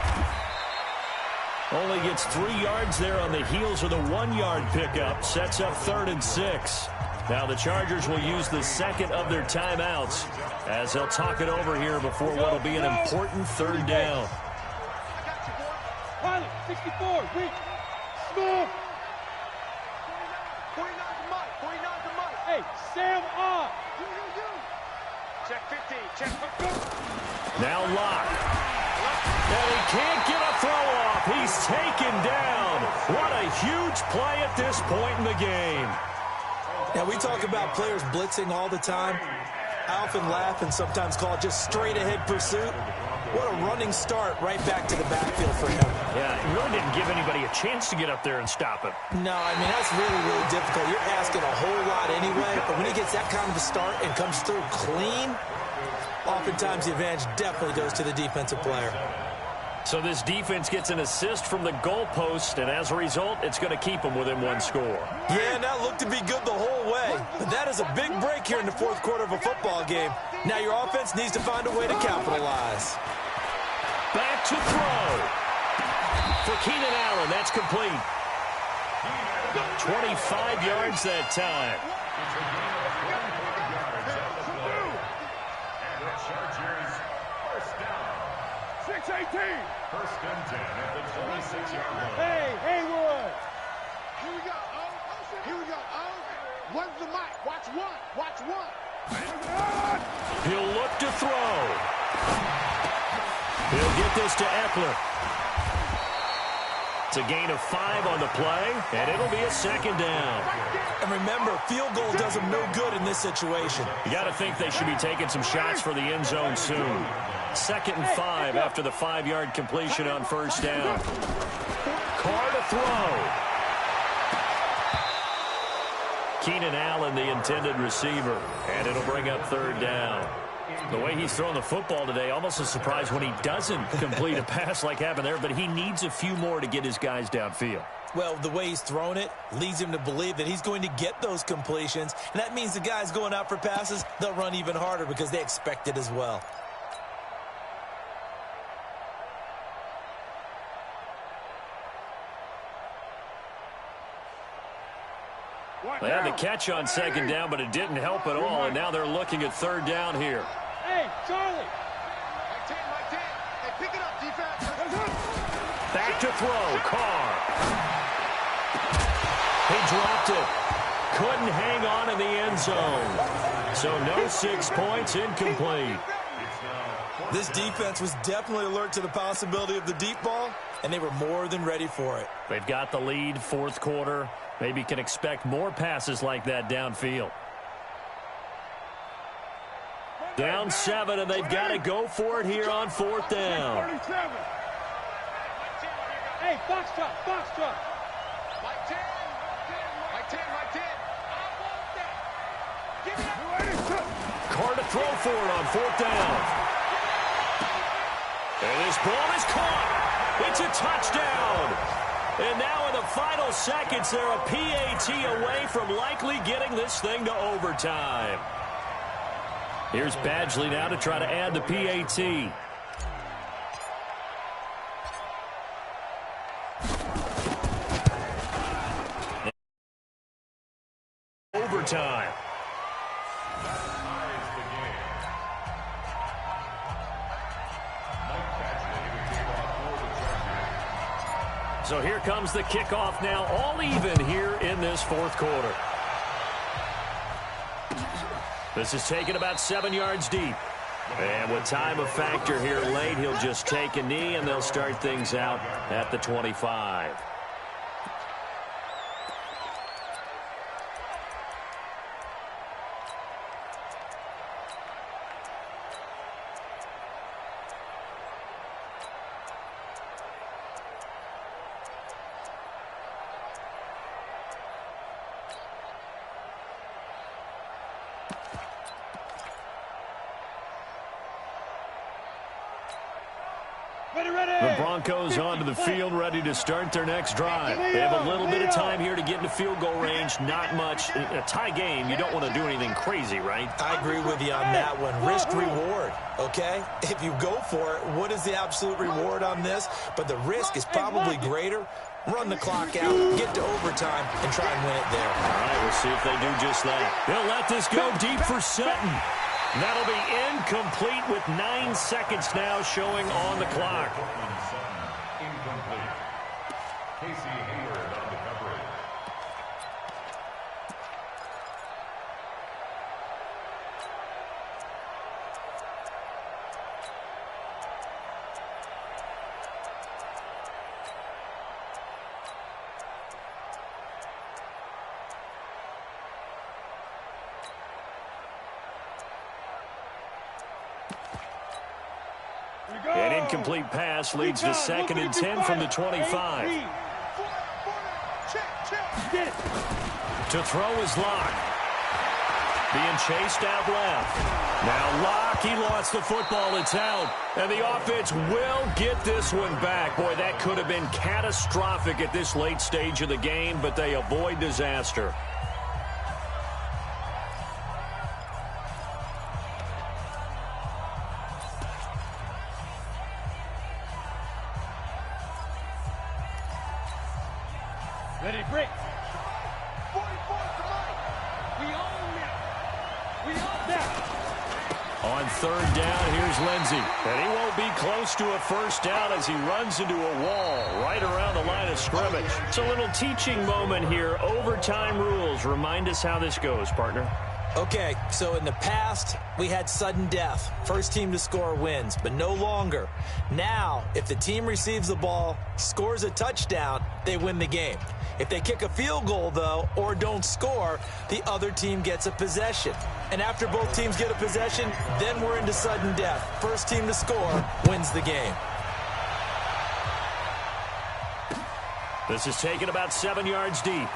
[SPEAKER 3] Only gets 3 yards there on the heels of the 1-yard pickup. Sets up 3rd and 6. Now the Chargers will use the 2nd of their timeouts as they'll talk it over here before what will be an important 3rd down.
[SPEAKER 4] Pilot, 64, weak, small.
[SPEAKER 1] 49 to Mike, 49 to Mike.
[SPEAKER 4] Hey, Sam on.
[SPEAKER 1] Check 50, check 50.
[SPEAKER 3] Now Locke. And he can't get a throw off. He's taken down. What a huge play at this point in the game.
[SPEAKER 5] Now, we talk about players blitzing all the time. I often laugh and sometimes call it just straight-ahead pursuit. What a running start right back to the backfield for him.
[SPEAKER 3] Yeah, he really didn't give anybody a chance to get up there and stop him.
[SPEAKER 5] No, I mean, that's really, really difficult. You're asking a whole lot anyway, but when he gets that kind of a start and comes through clean, oftentimes the advantage definitely goes to the defensive player.
[SPEAKER 3] So this defense gets an assist from the goalpost, and as a result, it's going to keep them within 1 score.
[SPEAKER 5] Yeah, and that looked to be good the whole way. But that is a big break here in the 4th quarter of a football game. Now your offense needs to find a way to capitalize.
[SPEAKER 3] Back to throw. For Keenan Allen, that's complete. 25 yards that time.
[SPEAKER 6] It's a gain of 44 yards at the play. And the Chargers first down.
[SPEAKER 4] 6-18.
[SPEAKER 6] 1st and 10 at the 26-yard line.
[SPEAKER 4] Hey, Haywood.
[SPEAKER 1] Here we go, Here we go, One's the mic. Watch one. Watch one.
[SPEAKER 3] He'll look to throw. He'll get this to Eckler. It's a gain of 5 on the play, and it'll be a 2nd down.
[SPEAKER 5] And remember, field goal does them no good in this situation.
[SPEAKER 3] You got to think they should be taking some shots for the end zone soon. 2nd and 5 after the 5-yard completion on 1st down. Carr to throw. Keenan Allen, the intended receiver, and it'll bring up 3rd down. The way he's throwing the football today, almost a surprise when he doesn't complete a pass like happened there, but he needs a few more to get his guys downfield.
[SPEAKER 5] Well, the way he's thrown it leads him to believe that he's going to get those completions, and that means the guys going out for passes, they'll run even harder because they expect it as well.
[SPEAKER 3] They had the catch on 2nd down, but it didn't help at all, and now they're looking at 3rd down here.
[SPEAKER 4] Hey, Charlie.
[SPEAKER 1] Mike 10, Mike 10. Hey, pick it up, defense.
[SPEAKER 3] Back to throw, Carr. He dropped it. couldn't hang on in the end zone. So no 6 points, incomplete.
[SPEAKER 5] This defense was definitely alert to the possibility of the deep ball, and they were more than ready for it.
[SPEAKER 3] They've got the lead, fourth quarter. Maybe can expect more passes like that downfield. Down 7, and they've got to go for it here on fourth down.
[SPEAKER 4] Hey, box truck, box truck.
[SPEAKER 1] Mike 10. Mike 10, Mike 10. I want that. Give me that.
[SPEAKER 3] Carr to throw for it on fourth down. And this ball is caught. It's a touchdown. And now in the final seconds, they're a PAT away from likely getting this thing to overtime. Here's Badgley now to try to add the PAT. Overtime. So here comes the kickoff now, all even here in this fourth quarter. This is taken about 7 yards deep. And with time a factor here late, he'll just take a knee, and they'll start things out at the 25. The Broncos onto the field, ready to start their next drive. They have a little bit of time here to get into field goal range. Not much. In a tie game, you don't want to do anything crazy, right?
[SPEAKER 5] I agree with you on that one. Risk-reward, okay? If you go for it, what is the absolute reward on this? But the risk is probably greater. Run the clock out, get to overtime, and try and win it there.
[SPEAKER 3] All right, we'll see if they do just that. They'll let this go deep for Sutton. That'll be incomplete with 9 seconds now showing on the clock.
[SPEAKER 6] Incomplete. Casey Hayward on the coverage.
[SPEAKER 3] An incomplete pass leads to 2nd and 10 from the 25. To throw is Locke. Being chased out left. Now Locke, he lost the football. It's out. And the offense will get this one back. Boy, that could have been catastrophic at this late stage of the game, but they avoid disaster.
[SPEAKER 4] Ready, break. 44 to Mike. We own that. We own that.
[SPEAKER 3] On third down, here's Lindsey. And he won't be close to a first down as he runs into a wall right around the line of scrimmage. It's a little teaching moment here. Overtime rules. Remind us how this goes, partner.
[SPEAKER 5] Okay, so in the past, we had sudden death. First team to score wins, but no longer. Now, if the team receives the ball, scores a touchdown, they win the game. If they kick a field goal, though, or don't score, the other team gets a possession. And after both teams get a possession, then we're into sudden death. First team to score wins the game.
[SPEAKER 3] This is taken about 7 yards deep.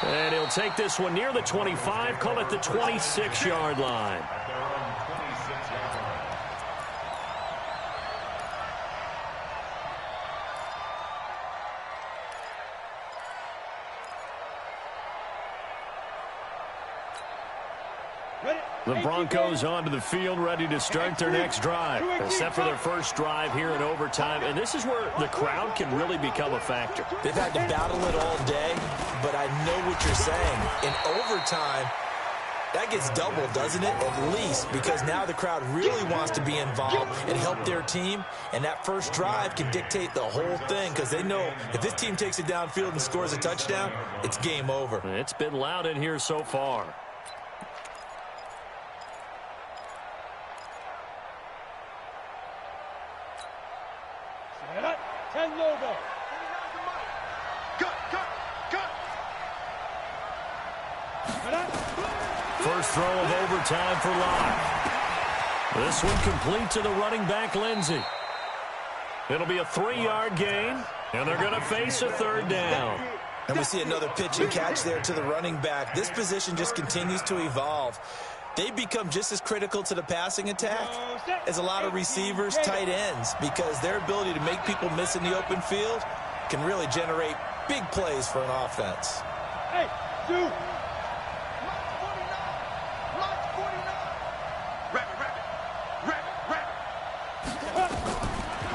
[SPEAKER 3] And he'll take this one near the 25, call it the 26-yard line.
[SPEAKER 6] At their own 26-yard line.
[SPEAKER 3] The Broncos onto the field, ready to start their next drive. Set for their first drive here in overtime. And this is where the crowd can really become a factor.
[SPEAKER 5] They've had to battle it all day, but I know what you're saying. In overtime, That gets doubled, doesn't it? At least, because now the crowd really wants to be involved and help their team, and that first drive can dictate the whole thing because they know if this team takes it downfield and scores a touchdown, it's game over.
[SPEAKER 3] It's been loud in here so far.
[SPEAKER 4] Set up. 10 logo.
[SPEAKER 1] Cut, cut, cut.
[SPEAKER 4] Set up.
[SPEAKER 3] First throw of overtime for Locke. This one complete to the running back, Lindsey. It'll be a 3-yard gain, and they're going to face a third down.
[SPEAKER 5] And we see another pitch and catch there to the running back. This position just continues to evolve. They become just as critical to the passing attack as a lot of receivers, tight ends, because their ability to make people miss in the open field can really generate big plays for an offense.
[SPEAKER 4] Hey, dude.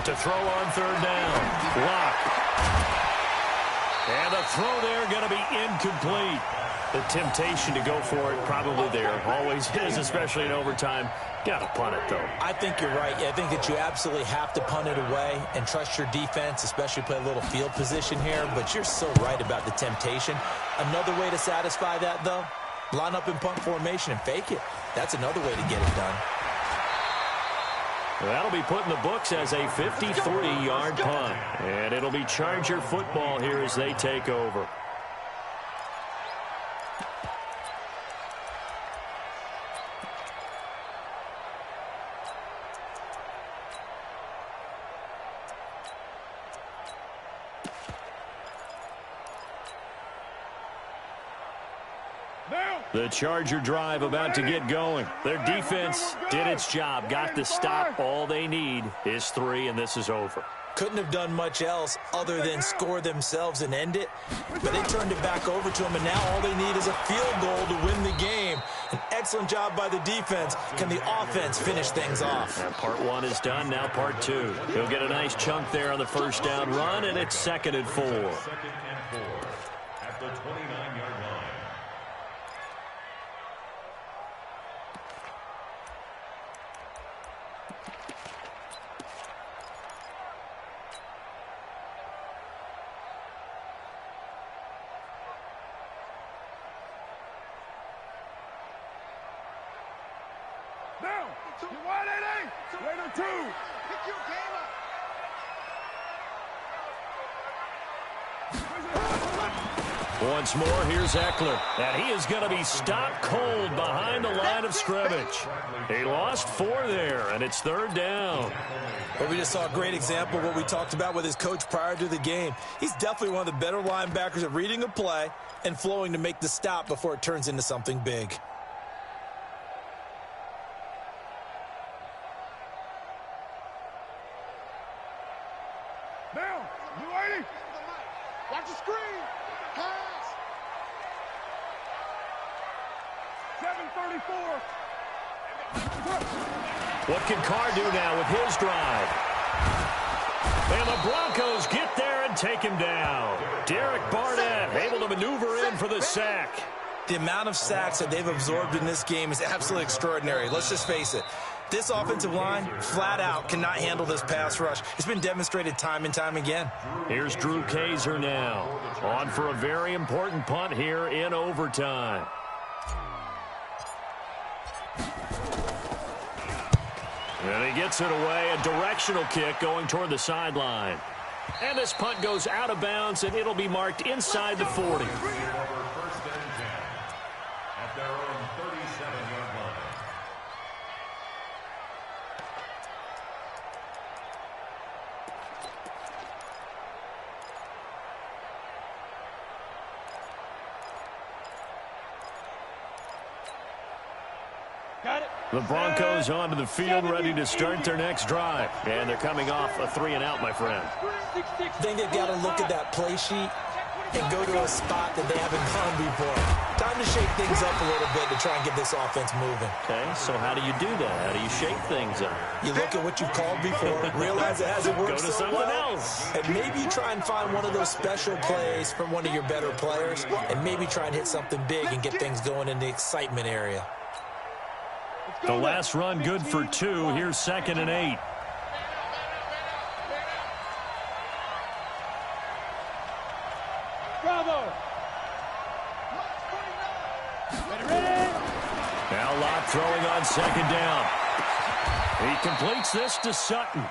[SPEAKER 3] To throw on third down. Locke. And the throw there going to be incomplete. The temptation to go for it probably there. Always is, especially in overtime. Got to punt it, though.
[SPEAKER 5] I think you're right. I think that you absolutely have to punt it away and trust your defense, especially play a little field position here. But you're so right about the temptation. Another way to satisfy that, though, line up in punt formation and fake it. That's another way to get it done.
[SPEAKER 3] That'll be put in the books as a 53-yard punt. And it'll be Charger football here as they take over. The Charger drive about to get going. Their defense did its job, got the stop. All they need is 3, and this is over.
[SPEAKER 5] Couldn't have done much else other than score themselves and end it, but they turned it back over to them, and now all they need is a field goal to win the game. An excellent job by the defense. Can the offense finish things off?
[SPEAKER 3] Now part 1 is done, now part 2. He'll get a nice chunk there on the first down run, and it's 2nd and 4.
[SPEAKER 6] 2nd and 4 at the 29-yard line.
[SPEAKER 1] Now, you wide 8-8. Later 2. Pick your game up.
[SPEAKER 3] Once more, here's Eckler. And he is going to be stopped cold behind the line of scrimmage. He lost 4 there, and it's 3rd down.
[SPEAKER 5] But we just saw a great example of what we talked about with his coach prior to the game. He's definitely one of the better linebackers at reading a play and flowing to make the stop before it turns into something big.
[SPEAKER 1] Now, you 80. Watch the screen. Pass. 7:34.
[SPEAKER 3] What can Carr do now with his drive? And the Broncos get there and take him down. Derek Barnett able to maneuver in for the sack.
[SPEAKER 5] The amount of sacks that they've absorbed in this game is absolutely extraordinary. Let's just face it. This offensive line, flat out, cannot handle this pass rush. It's been demonstrated time and time again.
[SPEAKER 3] Here's Drew Kaiser now. On for a very important punt here in overtime. And he gets it away. A directional kick going toward the sideline. And this punt goes out of bounds, and it'll be marked inside the 40.
[SPEAKER 6] First and 10 at their own 37-yard line.
[SPEAKER 4] Got it.
[SPEAKER 3] The Broncos onto the field, ready to start their next drive. And they're coming off a 3-and-out, my friend.
[SPEAKER 5] I think they've got to look at that play sheet and go to a spot that they haven't gone before. Time to shake things up a little bit to try and get this offense moving.
[SPEAKER 3] Okay, so how do you do that? How do you shake things up?
[SPEAKER 5] You look at what you've called before, realize it hasn't worked
[SPEAKER 3] Go to
[SPEAKER 5] so
[SPEAKER 3] something
[SPEAKER 5] well,
[SPEAKER 3] else.
[SPEAKER 5] and maybe you try and find one of those special plays from one of your better players, and maybe try and hit something big and get things going in the excitement area.
[SPEAKER 3] The last run good for 2. Here's 2nd and 8.
[SPEAKER 4] Bravo. Ready?
[SPEAKER 3] Now Lott throwing on 2nd down. He completes this to Sutton.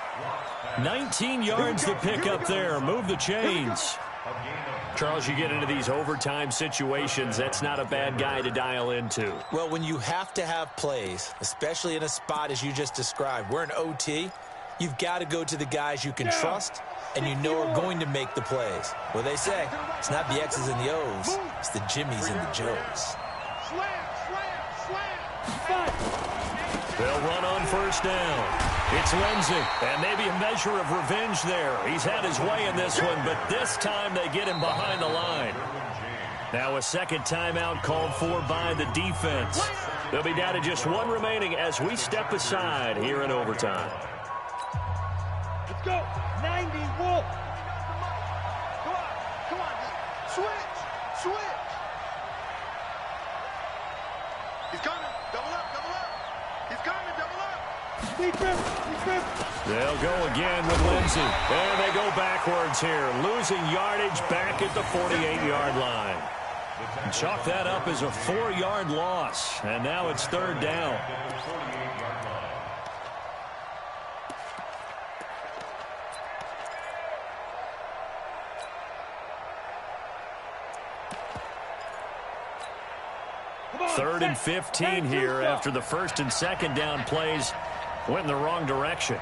[SPEAKER 3] 19 yards to pick up there. Move the chains. Charles, you get into these overtime situations, that's not a bad guy to dial into.
[SPEAKER 5] Well, when you have to have plays, especially in a spot as you just described, we're in OT, you've got to go to the guys you can trust and you know are going to make the plays. Well, they say it's not the X's and the O's, it's the Jimmies and the Joes.
[SPEAKER 3] They'll run on 1st down. It's Lindsey, and maybe a measure of revenge there. He's had his way in this one, but this time they get him behind the line. Now a 2nd timeout called for by the defense. They'll be down to just 1 remaining as we step aside here in overtime.
[SPEAKER 4] Let's go. 90 Wolf.
[SPEAKER 2] Come on. Switch.
[SPEAKER 1] He's coming. Double up. He's coming. Double up.
[SPEAKER 4] Defense.
[SPEAKER 3] They'll go again with Lindsey. And they go backwards here, losing yardage back at the 48-yard line. Chalk that up as a 4-yard loss, and now it's 3rd down. Third and 15 here after the 1st and 2nd down plays went in the wrong direction.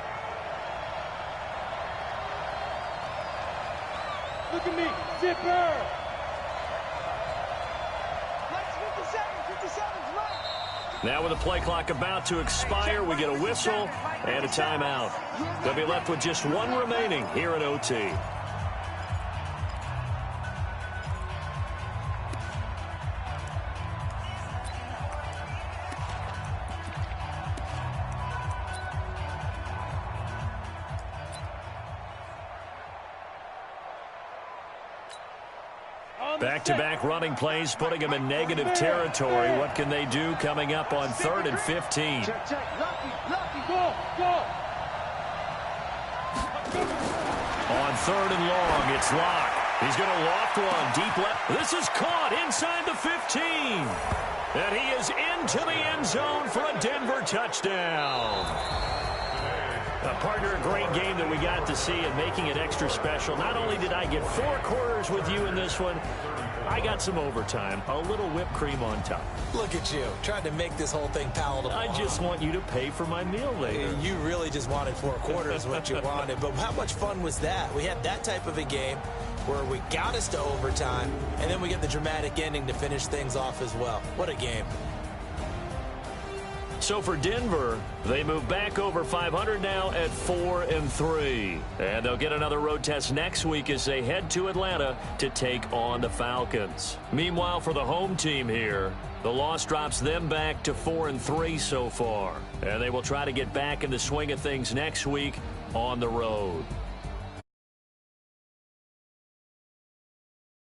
[SPEAKER 4] Look at me. Zipper.
[SPEAKER 2] 57's right.
[SPEAKER 3] Now with the play clock about to expire, we get a whistle and a timeout. They'll be left with just 1 remaining here at OT. Back-to-back running plays, putting them in negative territory. What can they do coming up on 3rd and 15?
[SPEAKER 4] Go.
[SPEAKER 3] On 3rd and long, it's Locke. He's going to loft one deep left. This is caught inside the 15. And he is into the end zone for a Denver touchdown. Partner, a great game that we got to see and making it extra special. Not only did I get 4 quarters with you in this one, I got some overtime, a little whipped cream on top.
[SPEAKER 5] Look at you, trying to make this whole thing palatable.
[SPEAKER 3] I just want you to pay for my meal later.
[SPEAKER 5] You really just wanted 4 quarters what you wanted, but how much fun was that? We had that type of a game where we got us to overtime, and then we get the dramatic ending to finish things off as well. What a game.
[SPEAKER 3] So for Denver, they move back over 500 now at 4-3. And they'll get another road test next week as they head to Atlanta to take on the Falcons. Meanwhile, for the home team here, the loss drops them back to 4-3 so far. And they will try to get back in the swing of things next week on the road.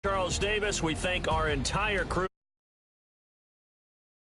[SPEAKER 3] Charles Davis, we thank our entire crew.